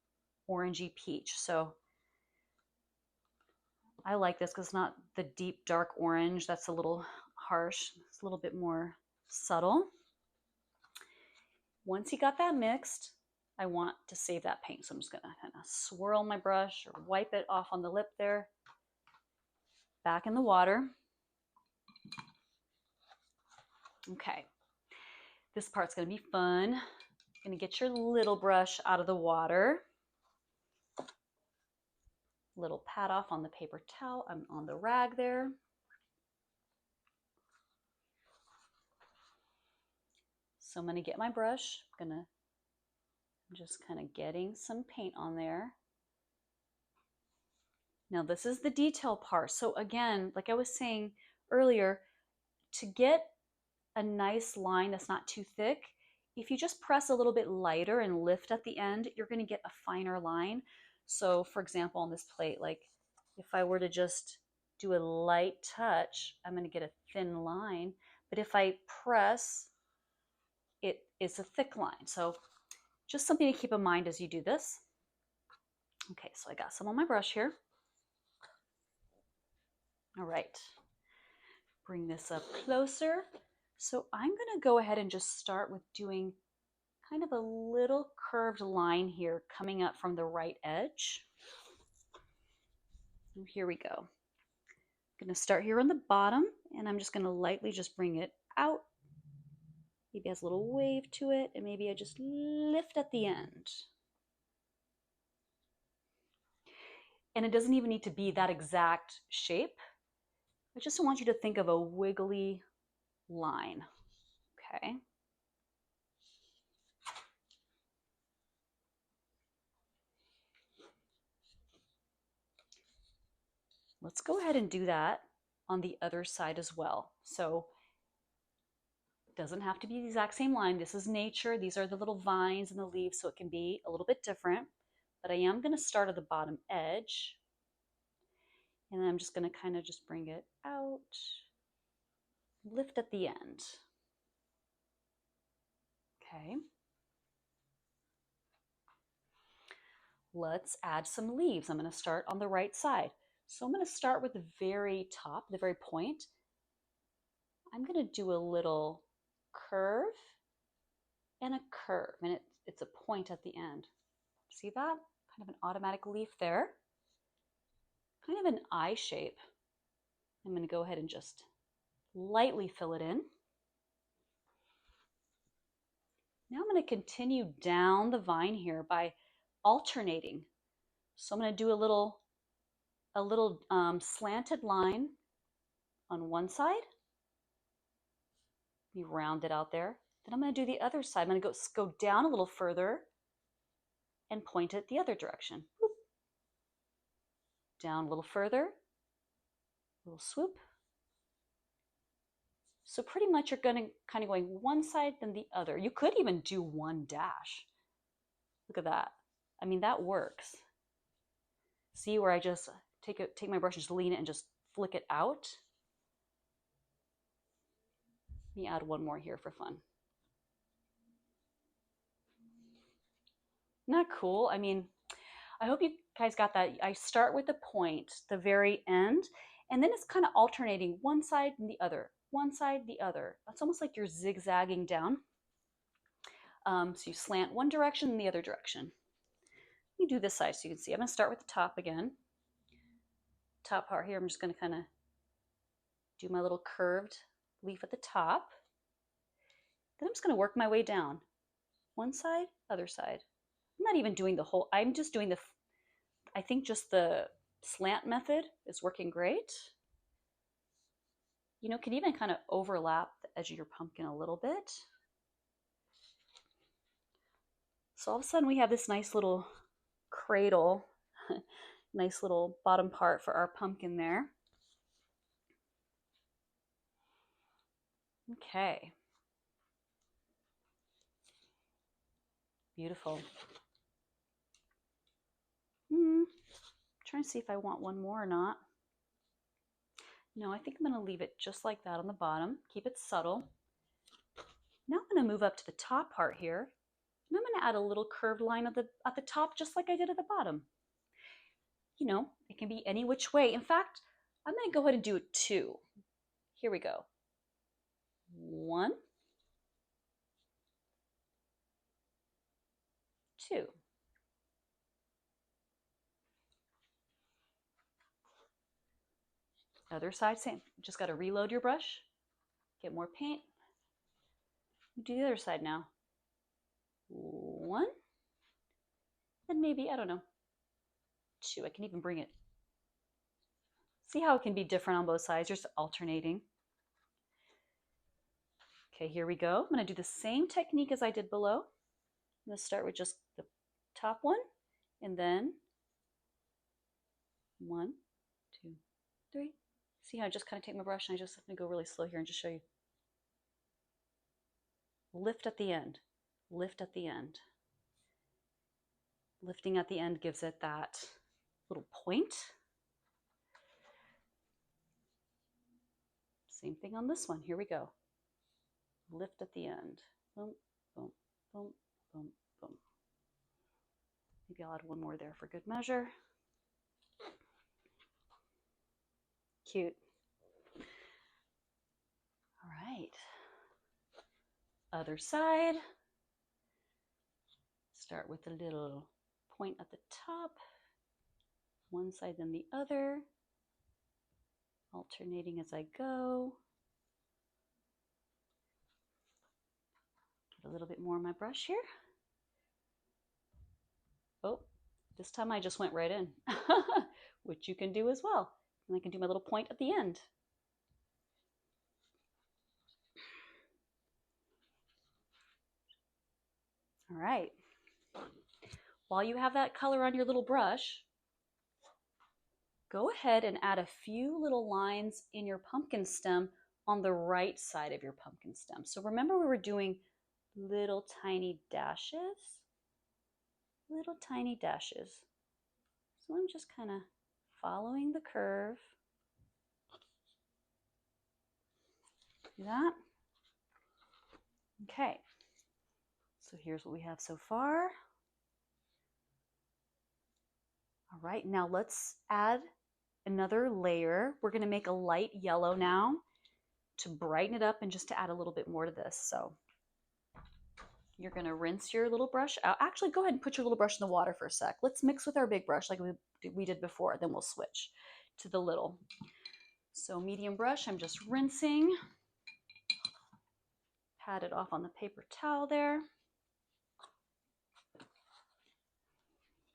orangey peach. So I like this because it's not the deep dark orange. That's a little harsh. It's a little bit more subtle. Once you got that mixed, I want to save that paint. So I'm just going to kind of swirl my brush or wipe it off on the lip there. Back in the water. Okay. This part's going to be fun. You're going to get your little brush out of the water. Little pat off on the paper towel, on the rag there. So I'm going to get my brush. I'm just kind of getting some paint on there. Now this is the detail part. So again, like I was saying earlier, to get a nice line that's not too thick, if you just press a little bit lighter and lift at the end, you're going to get a finer line. So for example, on this plate, like if I were to just do a light touch, I'm going to get a thin line. But if I press, it is a thick line. So just something to keep in mind as you do this. Okay, so I got some on my brush here. All right, bring this up closer. So I'm going to go ahead and just start with doing kind of a little curved line here coming up from the right edge. And here we go. I'm going to start here on the bottom, and I'm just going to lightly just bring it out. Maybe it has a little wave to it, and maybe I just lift at the end. And it doesn't even need to be that exact shape. I just want you to think of a wiggly line. Okay. Let's go ahead and do that on the other side as well. So it doesn't have to be the exact same line. This is nature. These are the little vines and the leaves, so it can be a little bit different. But I am going to start at the bottom edge. And then I'm just going to kind of just bring it out, lift at the end. Okay. Let's add some leaves. I'm going to start on the right side. So I'm going to start with the very top, the very point. I'm going to do a little curve and a curve, and it's a point at the end. See that? Kind of an automatic leaf there. Kind of an eye shape. I'm going to go ahead and just lightly fill it in. Now I'm going to continue down the vine here by alternating. So I'm going to do a little slanted line on one side. Be rounded out there. Then I'm going to do the other side. I'm going to go down a little further and point it the other direction. Whoop. Down a little further, a little swoop. So pretty much you're going to kind of going one side then the other. You could even do one dash. Look at that. I mean, that works. See where I just take my brush and just lean it and just flick it out? Let me add one more here for fun. Not cool? I mean, I hope you guys got that. I start with the point, the very end, and then it's kind of alternating one side and the other, one side, the other. It's almost like you're zigzagging down. So you slant one direction and the other direction. Let me do this side so you can see. I'm going to start with the top again. Top part here, I'm just going to kind of do my little curved leaf at the top. Then I'm just going to work my way down. One side, other side. I'm not even doing the whole, I'm just doing the, I think just the slant method is working great. You know, can even kind of overlap the edge of your pumpkin a little bit. So all of a sudden we have this nice little cradle, nice little bottom part for our pumpkin there. Okay. Beautiful. Trying to see if I want one more or not. No, I think I'm going to leave it just like that on the bottom. Keep it subtle. Now I'm going to move up to the top part here. And I'm going to add a little curved line at the top, just like I did at the bottom. You know, it can be any which way. In fact, I'm going to go ahead and do 2. Here we go. 1, 2. Other side, same. Just got to reload your brush, get more paint. Do the other side now. 1, and maybe, I don't know, 2. I can even bring it. See how it can be different on both sides, just alternating. Okay, here we go. I'm going to do the same technique as I did below. I'm going to start with just the top one, and then 1, 2, 3. See how I just kind of take my brush and I just have to go really slow here and just show you. Lift at the end. Lift at the end. Lifting at the end gives it that little point. Same thing on this one. Here we go. Lift at the end. Boom, boom, boom, boom, boom. Maybe I'll add one more there for good measure. Cute. All right. Other side. Start with a little point at the top. One side then the other. Alternating as I go. Get a little bit more on my brush here. Oh, this time I just went right in, which you can do as well. And I can do my little point at the end. All right. While you have that color on your little brush, go ahead and add a few little lines in your pumpkin stem on the right side of your pumpkin stem. So remember we were doing little tiny dashes, little tiny dashes. So I'm just kind of following the curve. Do that. Okay. So here's what we have so far. All right, now let's add another layer. We're going to make a light yellow now to brighten it up and just to add a little bit more to this. So you're going to rinse your little brush out. Actually, go ahead and put your little brush in the water for a sec. Let's mix with our big brush like we did before. Then we'll switch to the little. So medium brush, I'm just rinsing. Pat it off on the paper towel there.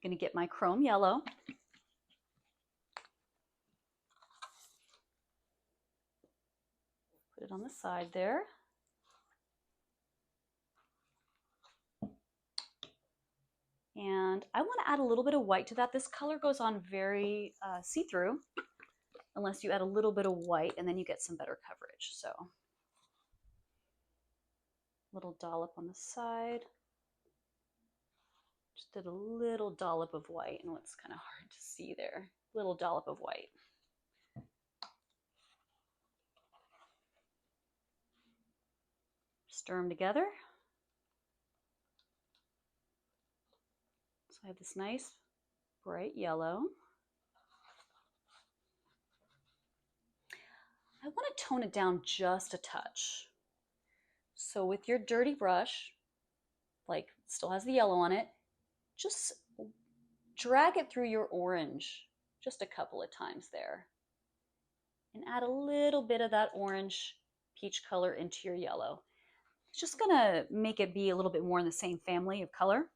Going to get my chrome yellow. Put it on the side there. And I want to add a little bit of white to that. This color goes on very see-through unless you add a little bit of white and then you get some better coverage. So little dollop on the side. Just did a little dollop of white, and what's kind of hard to see there. Little dollop of white. Stir them together. So I have this nice bright yellow. I want to tone it down just a touch. So with your dirty brush, like still has the yellow on it, just drag it through your orange just a couple of times there. And add a little bit of that orange peach color into your yellow. It's just gonna make it be a little bit more in the same family of color.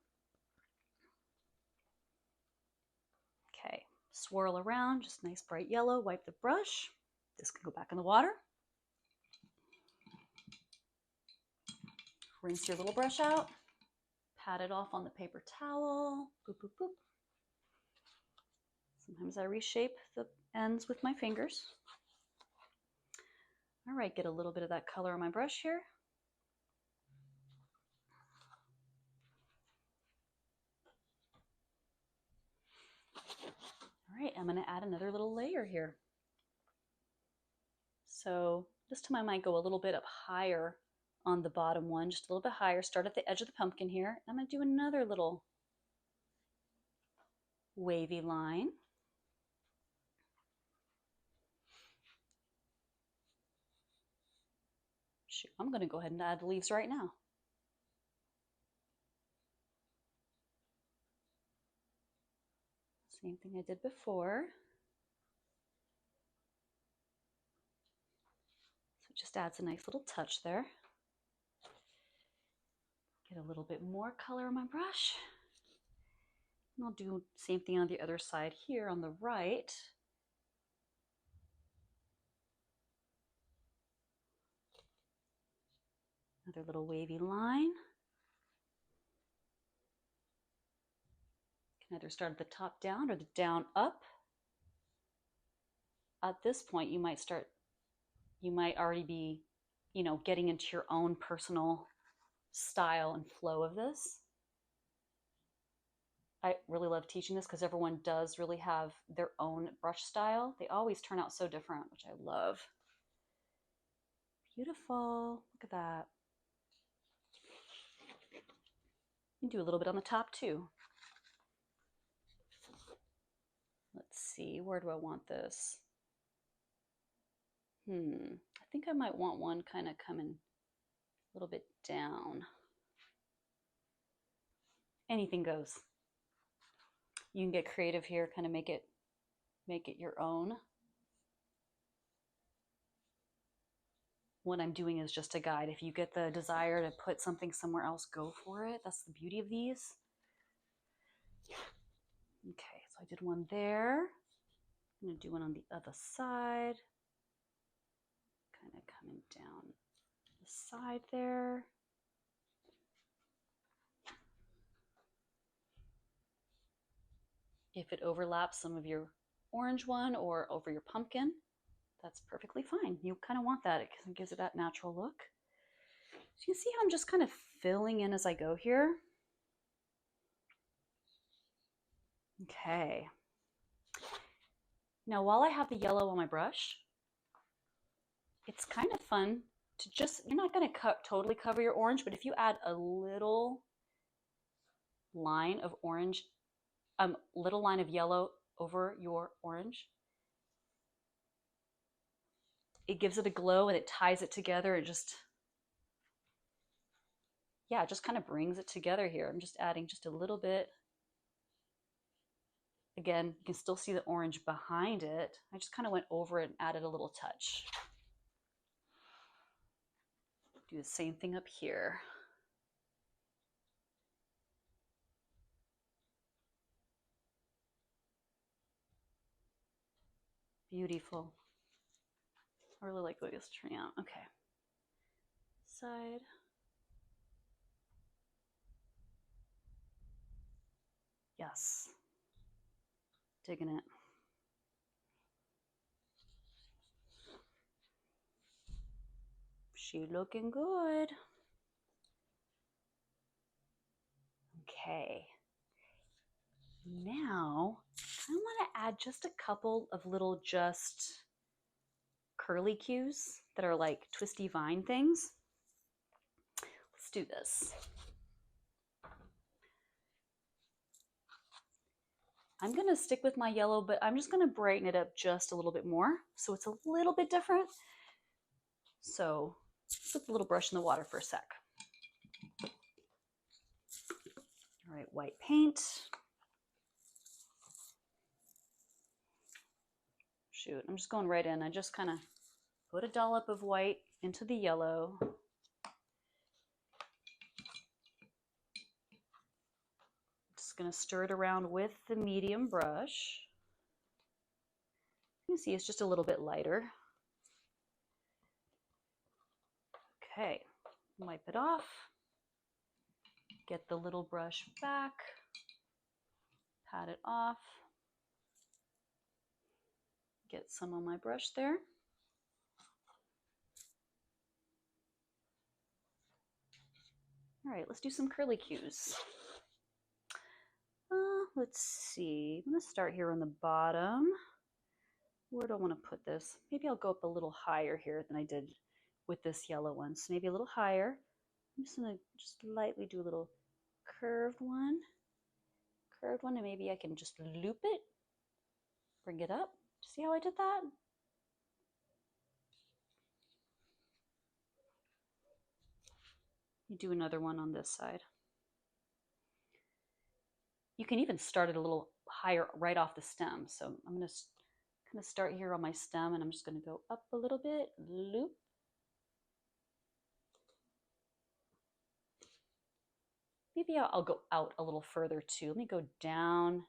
Okay, swirl around, just nice bright yellow, wipe the brush. This can go back in the water. Rinse your little brush out, pat it off on the paper towel, boop, boop, boop. Sometimes I reshape the ends with my fingers. All right, get a little bit of that color on my brush here. All right, I'm gonna add another little layer here. So this time I might go a little bit up higher on the bottom one, just a little bit higher. Start at the edge of the pumpkin here. I'm gonna do another little wavy line. Shoot, I'm gonna go ahead and add the leaves right now. Same thing I did before. So it just adds a nice little touch there. Get a little bit more color on my brush. And I'll do the same thing on the other side here on the right. Another little wavy line. You can either start at the top down or the down up. At this point, you might already be, getting into your own personal style and flow of this. I really love teaching this because everyone does really have their own brush style. They always turn out so different, which I love. Beautiful. Look at that. You can do a little bit on the top too. Let's see, where do I want this? I think I might want one kind of coming a little bit down. Anything goes. You can get creative here, kind of make it your own. What I'm doing is just a guide. If you get the desire to put something somewhere else, go for it. That's the beauty of these. Okay, so I did one there. I'm gonna do one on the other side. Kind of coming down the side there. If it overlaps some of your orange one or over your pumpkin, that's perfectly fine. You kind of want that. It gives it that natural look. So you can see how I'm just kind of filling in as I go here. Okay. Now, while I have the yellow on my brush, it's kind of fun to you're not going to totally cover your orange, but if you add a little line of orange, little line of yellow over your orange, it gives it a glow and it ties it together. It just kind of brings it together here. I'm just adding just a little bit. Again, you can still see the orange behind it. I just kind of went over it and added a little touch. Do the same thing up here. Beautiful. I really like the way this is turning out. Okay. Side. Yes. Digging it. She looking good. Okay. Now, I want to add just a couple of little curly cues that are like twisty vine things. Let's do this. I'm going to stick with my yellow, but I'm just going to brighten it up just a little bit more so it's a little bit different. So put the little brush in the water for a sec. All right, white paint. Shoot, I'm just going right in. I just kind of put a dollop of white into the yellow. Just going to stir it around with the medium brush. You can see it's just a little bit lighter. Okay, wipe it off. Get the little brush back. Pat it off. Get some on my brush there. All right, let's do some curly cues. Let's see. I'm going to start here on the bottom. Where do I want to put this? Maybe I'll go up a little higher here than I did with this yellow one. So maybe a little higher. I'm just going to just lightly do a little curved one, and maybe I can just loop it, bring it up. See how I did that? You do another one on this side. You can even start it a little higher right off the stem. So I'm going to kind of start here on my stem, and I'm just going to go up a little bit, loop. Maybe I'll go out a little further too. Let me go down,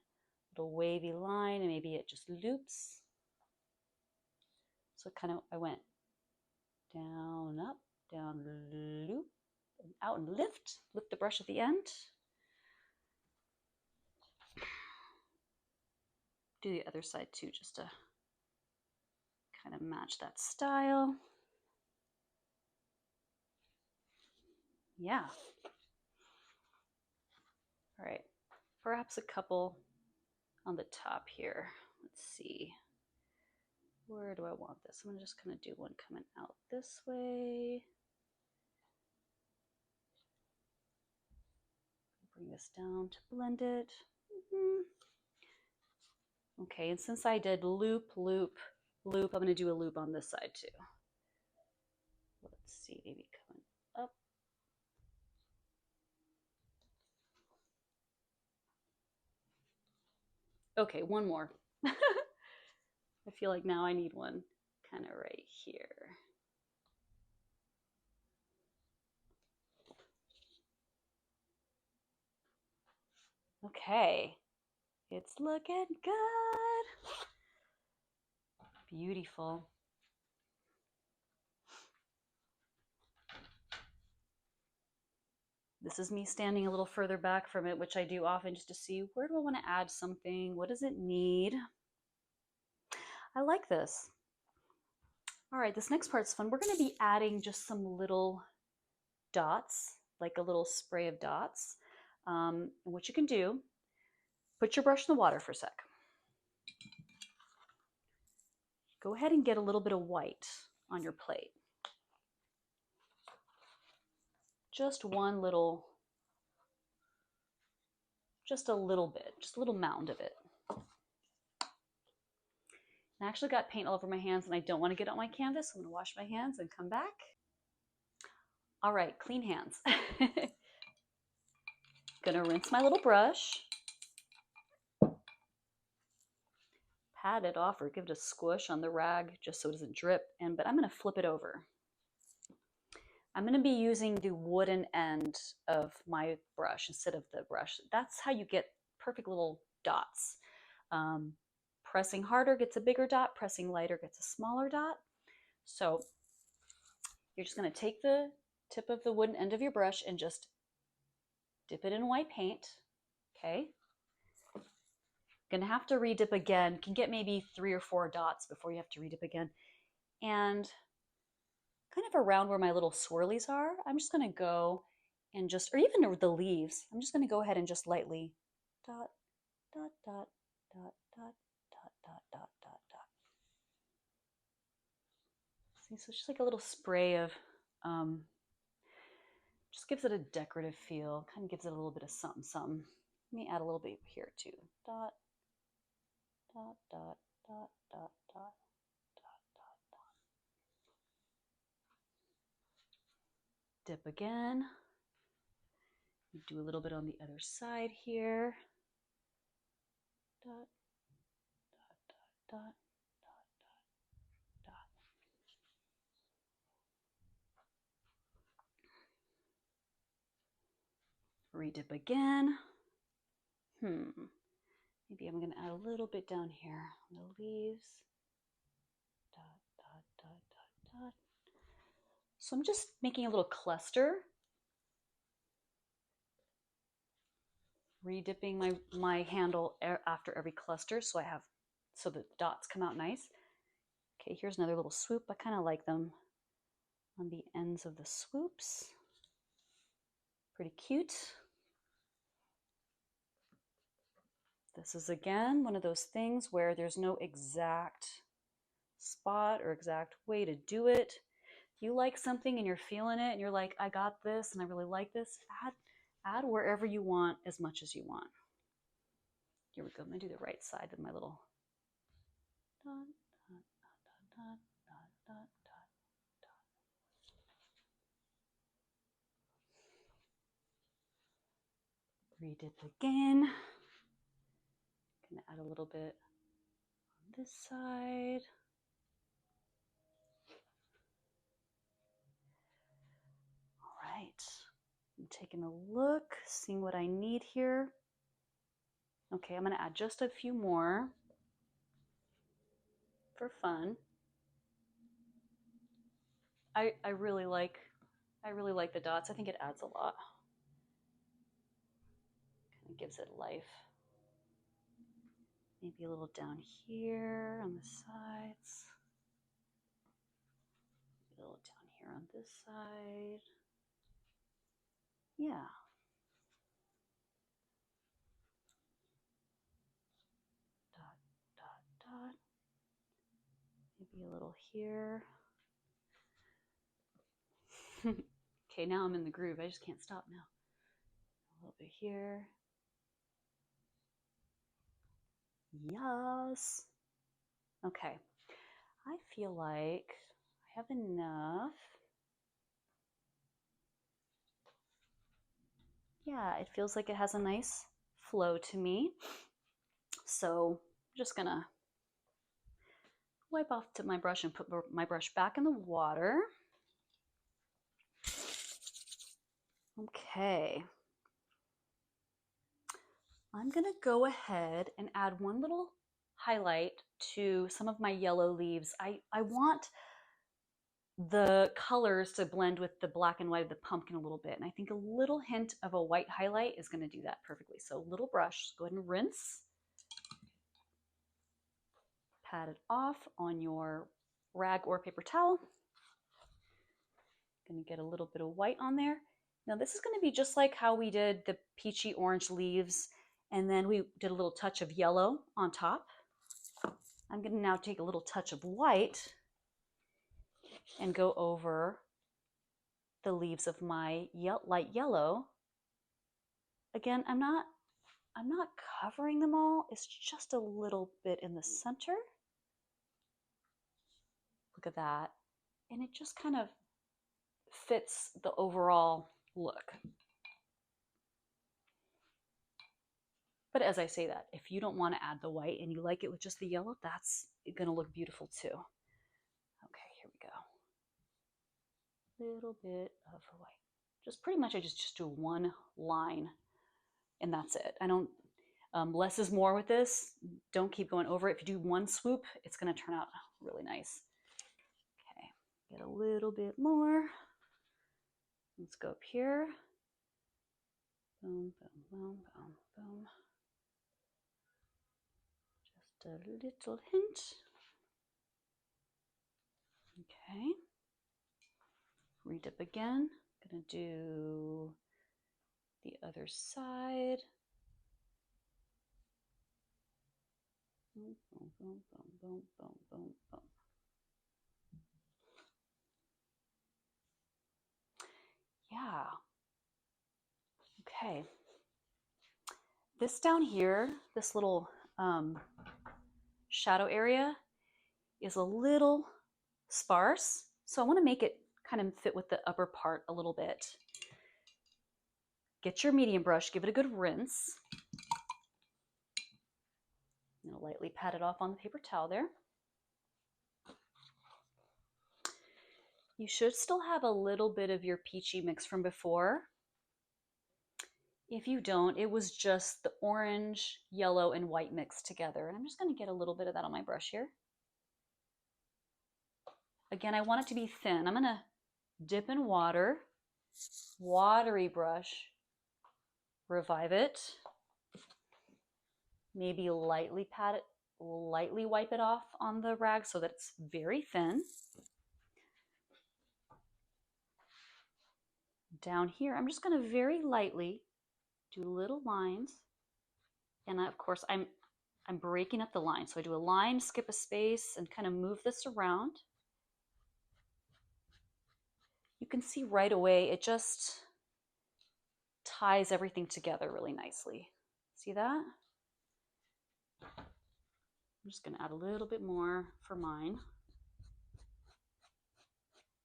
little wavy line, and maybe it just loops. So kind of, I went down, up, down, loop, and out and lift the brush at the end. Do the other side too, just to kind of match that style. Yeah. All right, perhaps a couple on the top here. Let's see. Where do I want this? I'm just gonna do one coming out this way. Bring this down to blend it. Okay, and since I did loop, loop, loop, I'm gonna do a loop on this side too. Let's see, maybe coming up. Okay, one more. I feel like now I need one kind of right here. Okay, it's looking good. Beautiful. This is me standing a little further back from it, which I do often just to see where do I want to add something? What does it need? I like this. All right, this next part's fun. We're going to be adding just some little dots, like a little spray of dots. And what you can do, put your brush in the water for a sec. Go ahead and get a little bit of white on your plate. Just one little, just a little bit, just a little mound of it. I actually got paint all over my hands and I don't want to get on my canvas. So I'm going to wash my hands and come back. All right, clean hands. Gonna rinse my little brush. Pat it off or give it a squish on the rag just so it doesn't drip. But I'm gonna flip it over. I'm gonna be using the wooden end of my brush instead of the brush. That's how you get perfect little dots. Pressing harder gets a bigger dot, pressing lighter gets a smaller dot. So you're just gonna take the tip of the wooden end of your brush and just dip it in white paint, okay? Gonna have to redip again. Can get maybe 3 or 4 dots before you have to redip again. And kind of around where my little swirlies are, I'm just gonna go and just, or even the leaves, I'm just gonna go ahead and just lightly dot, dot, dot, dot, dot, dot, dot, dot, dot, dot. See, so it's just like a little spray of, just gives it a decorative feel, kind of gives it a little bit of something, something. Let me add a little bit here too. Dot, dot, dot, dot, dot, dot, dot, dot, dot. Dip again. Do a little bit on the other side here. Dot, dot, dot, dot, dot, dot, dot. Redip again. Maybe I'm going to add a little bit down here on the leaves. Dot, dot, dot, dot, dot. So I'm just making a little cluster. Redipping my handle after every cluster so the dots come out nice. Okay, here's another little swoop. I kind of like them on the ends of the swoops. Pretty cute. This is again one of those things where there's no exact spot or exact way to do it. If you like something and you're feeling it and you're like, I got this and I really like this, add wherever you want as much as you want. Here we go. I'm going to do the right side with my little dot, dot, dot, dot, dot, dot, dot, dot. Redip again. Gonna add a little bit on this side. All right. I'm taking a look, seeing what I need here. Okay, I'm gonna add just a few more for fun. I really like the dots. I think it adds a lot. Kind of gives it life. Maybe a little down here on the sides. A little down here on this side. Yeah. Dot, dot, dot. Maybe a little here. Okay, now I'm in the groove. I just can't stop now. A little bit here. Yes. Okay. I feel like I have enough. Yeah, it feels like it has a nice flow to me. So I'm just gonna wipe off to my brush and put my brush back in the water. Okay. I'm gonna go ahead and add one little highlight to some of my yellow leaves. I want the colors to blend with the black and white of the pumpkin a little bit. And I think a little hint of a white highlight is gonna do that perfectly. So little brush, go ahead and rinse. Pat it off on your rag or paper towel. Gonna get a little bit of white on there. Now this is gonna be just like how we did the peachy orange leaves, and then we did a little touch of yellow on top. I'm gonna now take a little touch of white and go over the leaves of my light yellow. Again, I'm not covering them all. It's just a little bit in the center. Look at that. And it just kind of fits the overall look. But as I say that, if you don't want to add the white and you like it with just the yellow, that's going to look beautiful too. Okay, here we go. Little bit of white. Just pretty much I just do one line and that's it. I don't, less is more with this. Don't keep going over it. If you do one swoop, it's going to turn out really nice. Okay, get a little bit more. Let's go up here. Boom, boom, boom, boom, boom. Just a little hint. Okay. Redip again. Gonna do the other side. Boom, boom, boom, boom, boom, boom, boom, boom. Yeah. Okay. This down here, this little shadow area is a little sparse. So I want to make it kind of fit with the upper part a little bit. Get your medium brush, give it a good rinse. I'm going to lightly pat it off on the paper towel there. You should still have a little bit of your peachy mix from before. If you don't, it was just the orange, yellow, and white mixed together. And I'm just going to get a little bit of that on my brush here. Again, I want it to be thin. I'm going to dip in water, watery brush, revive it, maybe lightly pat it, lightly wipe it off on the rag so that it's very thin. Down here, I'm just going to very lightly do little lines. And of course, I'm breaking up the line. So I do a line, skip a space, and kind of move this around. You can see right away, it just ties everything together really nicely. See that? I'm just going to add a little bit more for mine.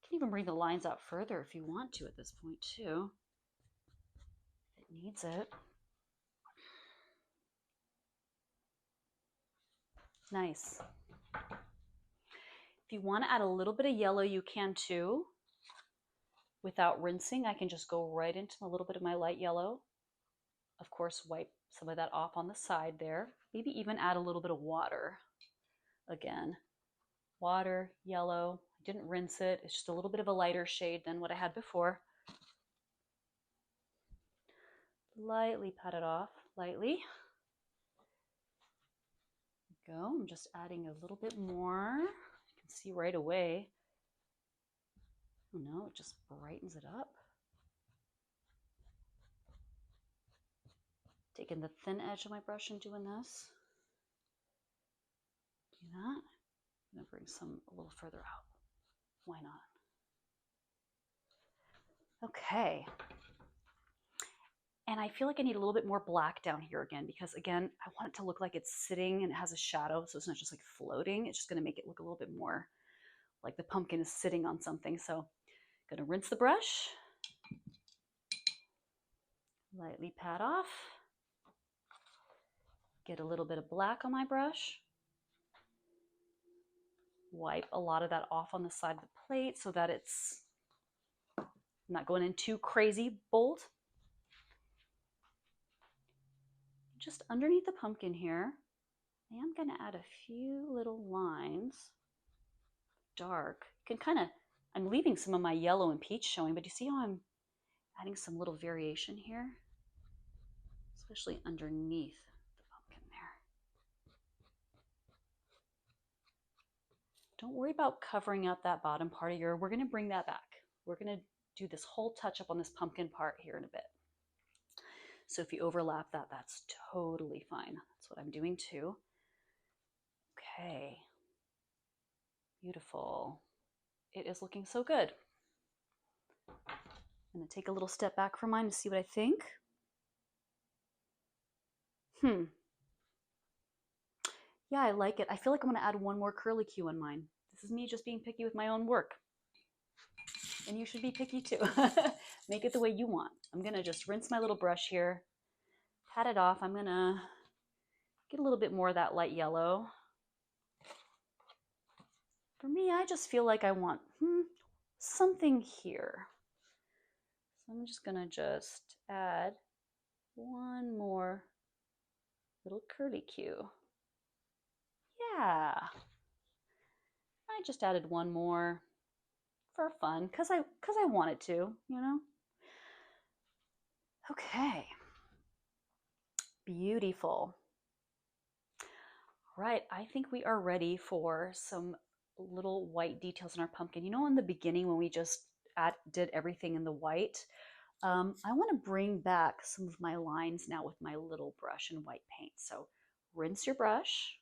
You can even bring the lines out further if you want to at this point too. If it needs it. Nice. If you want to add a little bit of yellow, you can too. Without rinsing, I can just go right into a little bit of my light yellow. Of course, wipe some of that off on the side there. Maybe even add a little bit of water. Again, water, yellow. I didn't rinse it. It's just a little bit of a lighter shade than what I had before. Lightly pat it off, lightly. There we go. I'm just adding a little bit more. You can see right away. Oh no, it just brightens it up. Taking the thin edge of my brush and doing this. Do that. I'm going to bring some a little further out. Why not? Okay. And I feel like I need a little bit more black down here again because, again, I want it to look like it's sitting and it has a shadow, so it's not just like floating. It's just going to make it look a little bit more like the pumpkin is sitting on something. So I'm going to rinse the brush, lightly pat off, get a little bit of black on my brush, wipe a lot of that off on the side of the plate so that it's not going in too crazy bold. Just underneath the pumpkin here, I am going to add a few little lines, dark. You can kind of, I'm leaving some of my yellow and peach showing, but you see how I'm adding some little variation here, especially underneath the pumpkin there. Don't worry about covering up that bottom part of your, we're going to bring that back. We're going to do this whole touch up on this pumpkin part here in a bit. So if you overlap that, that's totally fine. That's what I'm doing too. Okay. Beautiful. It is looking so good. I'm going to take a little step back from mine to see what I think. Yeah, I like it. I feel like I'm going to add one more curly Q on mine. This is me just being picky with my own work. And you should be picky too. Make it the way you want. I'm going to just rinse my little brush here, pat it off. I'm going to get a little bit more of that light yellow. For me, I just feel like I want something here. So I'm just going to just add one more little curly Q. Yeah. I just added one more for fun because I wanted to, you know. Okay. Beautiful. Right, I think we are ready for some little white details in our pumpkin. You know, in the beginning when we just did everything in the white, I want to bring back some of my lines now with my little brush and white paint. So rinse your brush.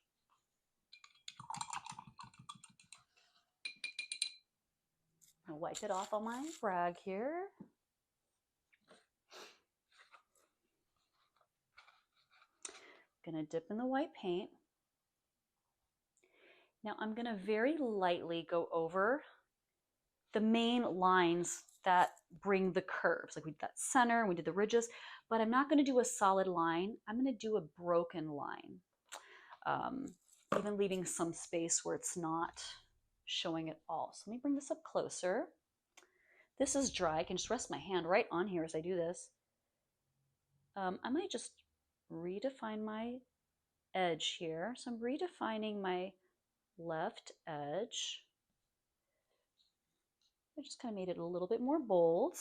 I'll wipe it off on my rag here. Gonna dip in the white paint. Now I'm gonna very lightly go over the main lines that bring the curves. Like we did that center, we did the ridges, but I'm not going to do a solid line. I'm going to do a broken line, even leaving some space where it's not showing at all. So let me bring this up closer. This is dry. I can just rest my hand right on here as I do this. I might just redefine my edge here. So I'm redefining my left edge. I just kind of made it a little bit more bold.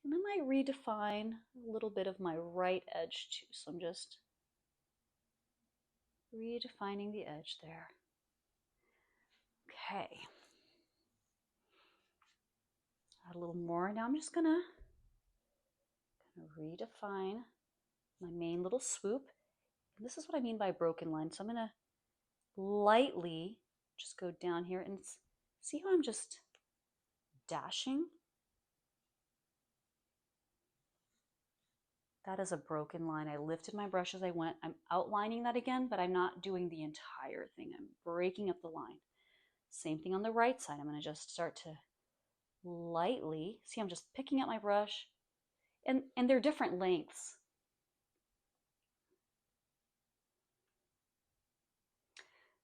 And I might redefine a little bit of my right edge too. So I'm just redefining the edge there. Okay. Add a little more. Now I'm just gonna kind of redefine my main little swoop. And this is what I mean by broken line. So I'm gonna lightly just go down here and see how I'm just dashing. That is a broken line. I lifted my brush as I went. I'm outlining that again, but I'm not doing the entire thing. I'm breaking up the line. Same thing on the right side. I'm going to just start to lightly, see, I'm just picking up my brush, and they're different lengths.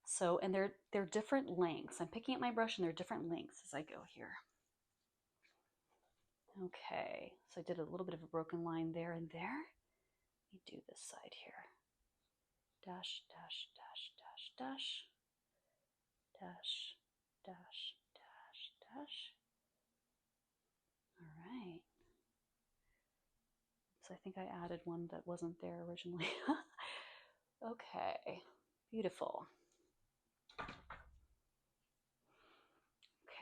So, and they're different lengths. I'm picking up my brush and they're different lengths as I go here. Okay, so I did a little bit of a broken line there and there. Let me do this side here. Dash, dash, dash, dash, dash, dash, dash, dash, dash. All right. So I think I added one that wasn't there originally. Okay, beautiful.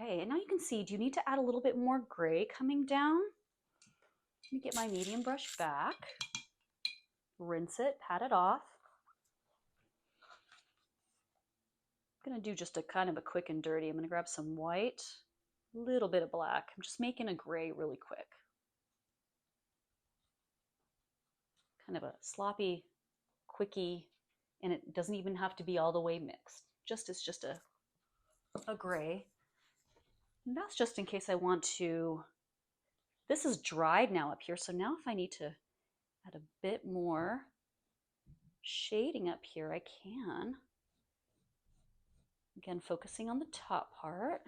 Okay, and now you can see, do you need to add a little bit more gray coming down? Let me get my medium brush back, rinse it, pat it off. I'm gonna do just a kind of a quick and dirty. I'm gonna grab some white, a little bit of black. I'm just making a gray really quick. Kind of a sloppy, quickie, and it doesn't even have to be all the way mixed. It's just a gray. And that's just in case I want to, this is dried now up here. So now if I need to add a bit more shading up here, I can. Again, focusing on the top part.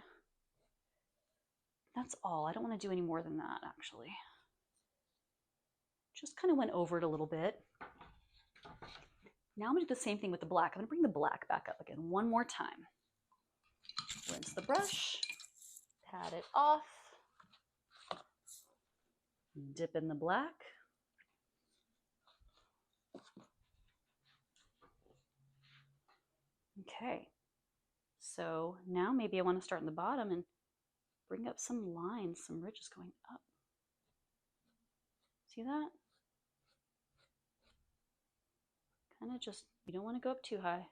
That's all. I don't want to do any more than that, actually. Just kind of went over it a little bit. Now I'm going to do the same thing with the black. I'm going to bring the black back up again one more time. Rinse the brush, pat it off, dip in the black. Okay, so now maybe I want to start in the bottom and bring up some lines, some ridges going up. See that? Kind of just, you don't want to go up too high.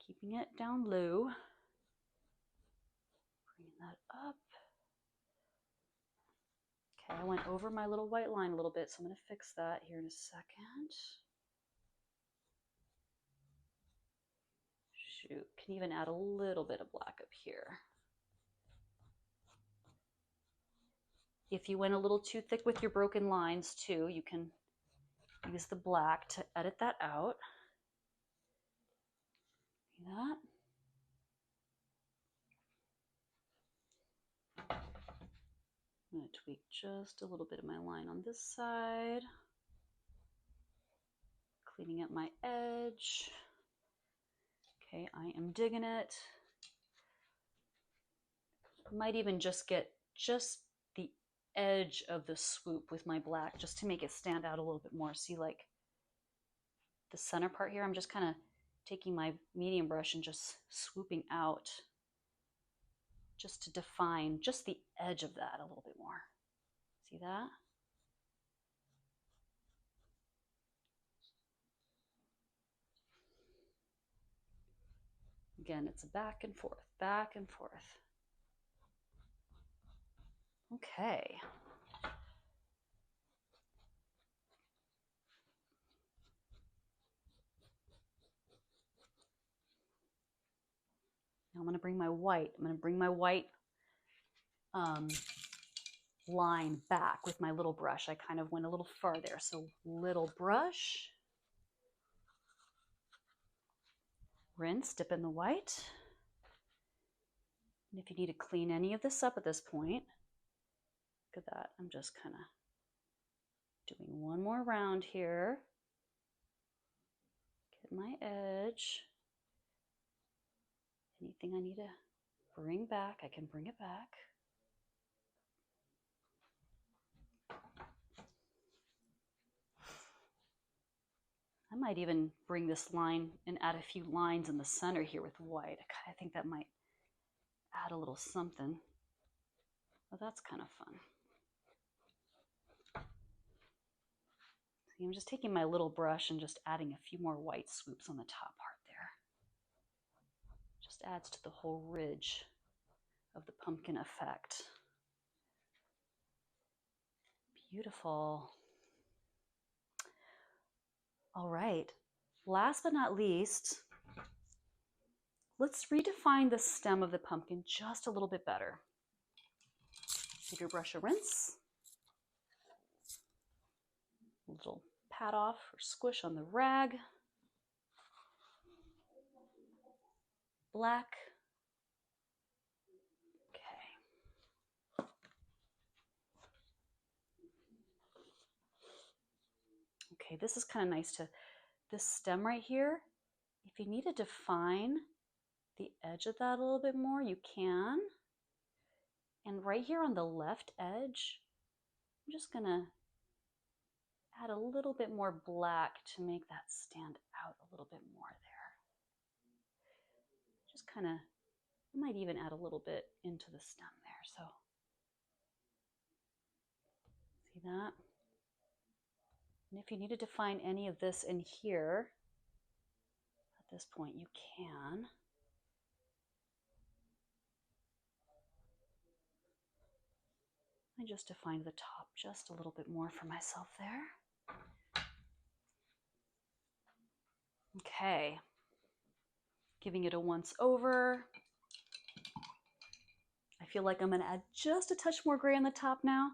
Keeping it down low. Bring that up. Okay, I went over my little white line a little bit, so I'm going to fix that here in a second. Shoot, can even add a little bit of black up here. If you went a little too thick with your broken lines too, you can use the black to edit that out. See that? I'm going to tweak just a little bit of my line on this side. Cleaning up my edge. Okay, I am digging it. Might even just get just the edge of the swoop with my black just to make it stand out a little bit more. See, like the center part here, I'm just kind of taking my medium brush and just swooping out just to define just the edge of that a little bit more. See that? Again, it's a back and forth, back and forth. Okay. I'm going to bring my white. I'm going to bring my white line back with my little brush. I kind of went a little farther. So little brush, rinse, dip in the white. And if you need to clean any of this up at this point, look at that. I'm just kind of doing one more round here. Get my edge. Anything I need to bring back, I can bring it back. I might even bring this line and add a few lines in the center here with white. I think that might add a little something. Well, that's kind of fun. See, I'm just taking my little brush and just adding a few more white swoops on the top part there. Just adds to the whole ridge of the pumpkin effect. Beautiful. All right, last but not least, let's redefine the stem of the pumpkin just a little bit better. Give your brush a rinse. A little pat off or squish on the rag. Black. Okay. Okay, this is kind of nice to, this stem right here, if you need to define the edge of that a little bit more, you can. And right here on the left edge, I'm just gonna add a little bit more black to make that stand out a little bit more there. Just kind of, I might even add a little bit into the stem there, so. See that? And if you need to define any of this in here, at this point you can. I just defined the top just a little bit more for myself there. Okay, giving it a once over. I feel like I'm gonna add just a touch more gray on the top now.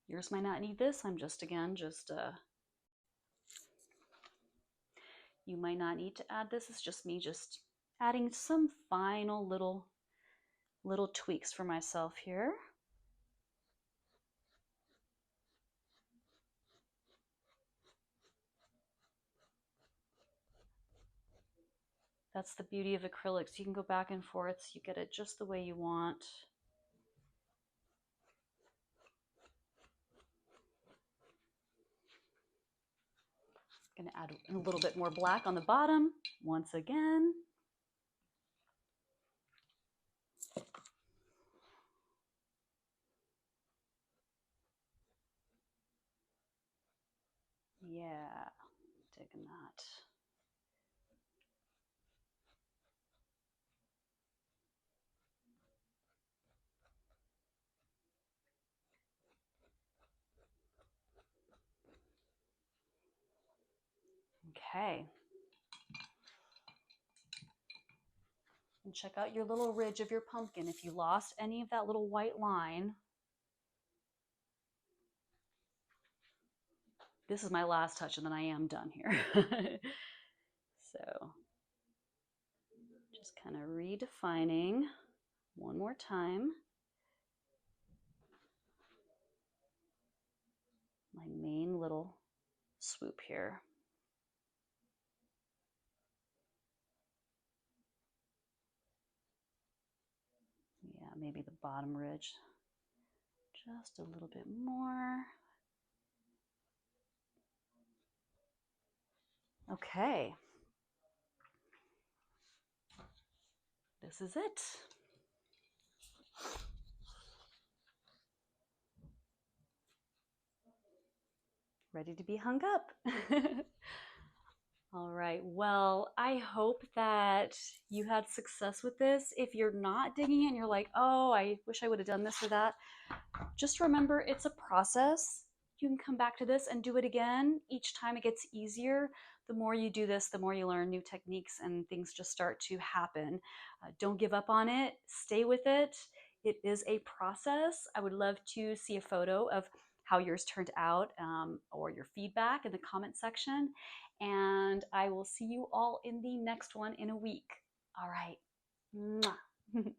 Yours might not need this. I'm just, again, you might not need to add this. It's just me just adding some final little tweaks for myself here. That's the beauty of acrylics. You can go back and forth. You get it just the way you want. Gonna add a little bit more black on the bottom once again. Yeah, digging that. Okay. And check out your little ridge of your pumpkin. If you lost any of that little white line, this is my last touch and then I am done here. So just kind of redefining one more time my main little swoop here. Yeah, maybe the bottom ridge just a little bit more. Okay. This is it. Ready to be hung up. All right, well, I hope that you had success with this. If you're not digging it and you're like, oh, I wish I would have done this or that, just remember it's a process. you can come back to this and do it again. Each time it gets easier. The more you do this, the more you learn new techniques and things just start to happen. Don't give up on it. Stay with it. It is a process. I would love to see a photo of how yours turned out, or your feedback in the comment section. And I will see you all in the next one in a week. All right. Mwah.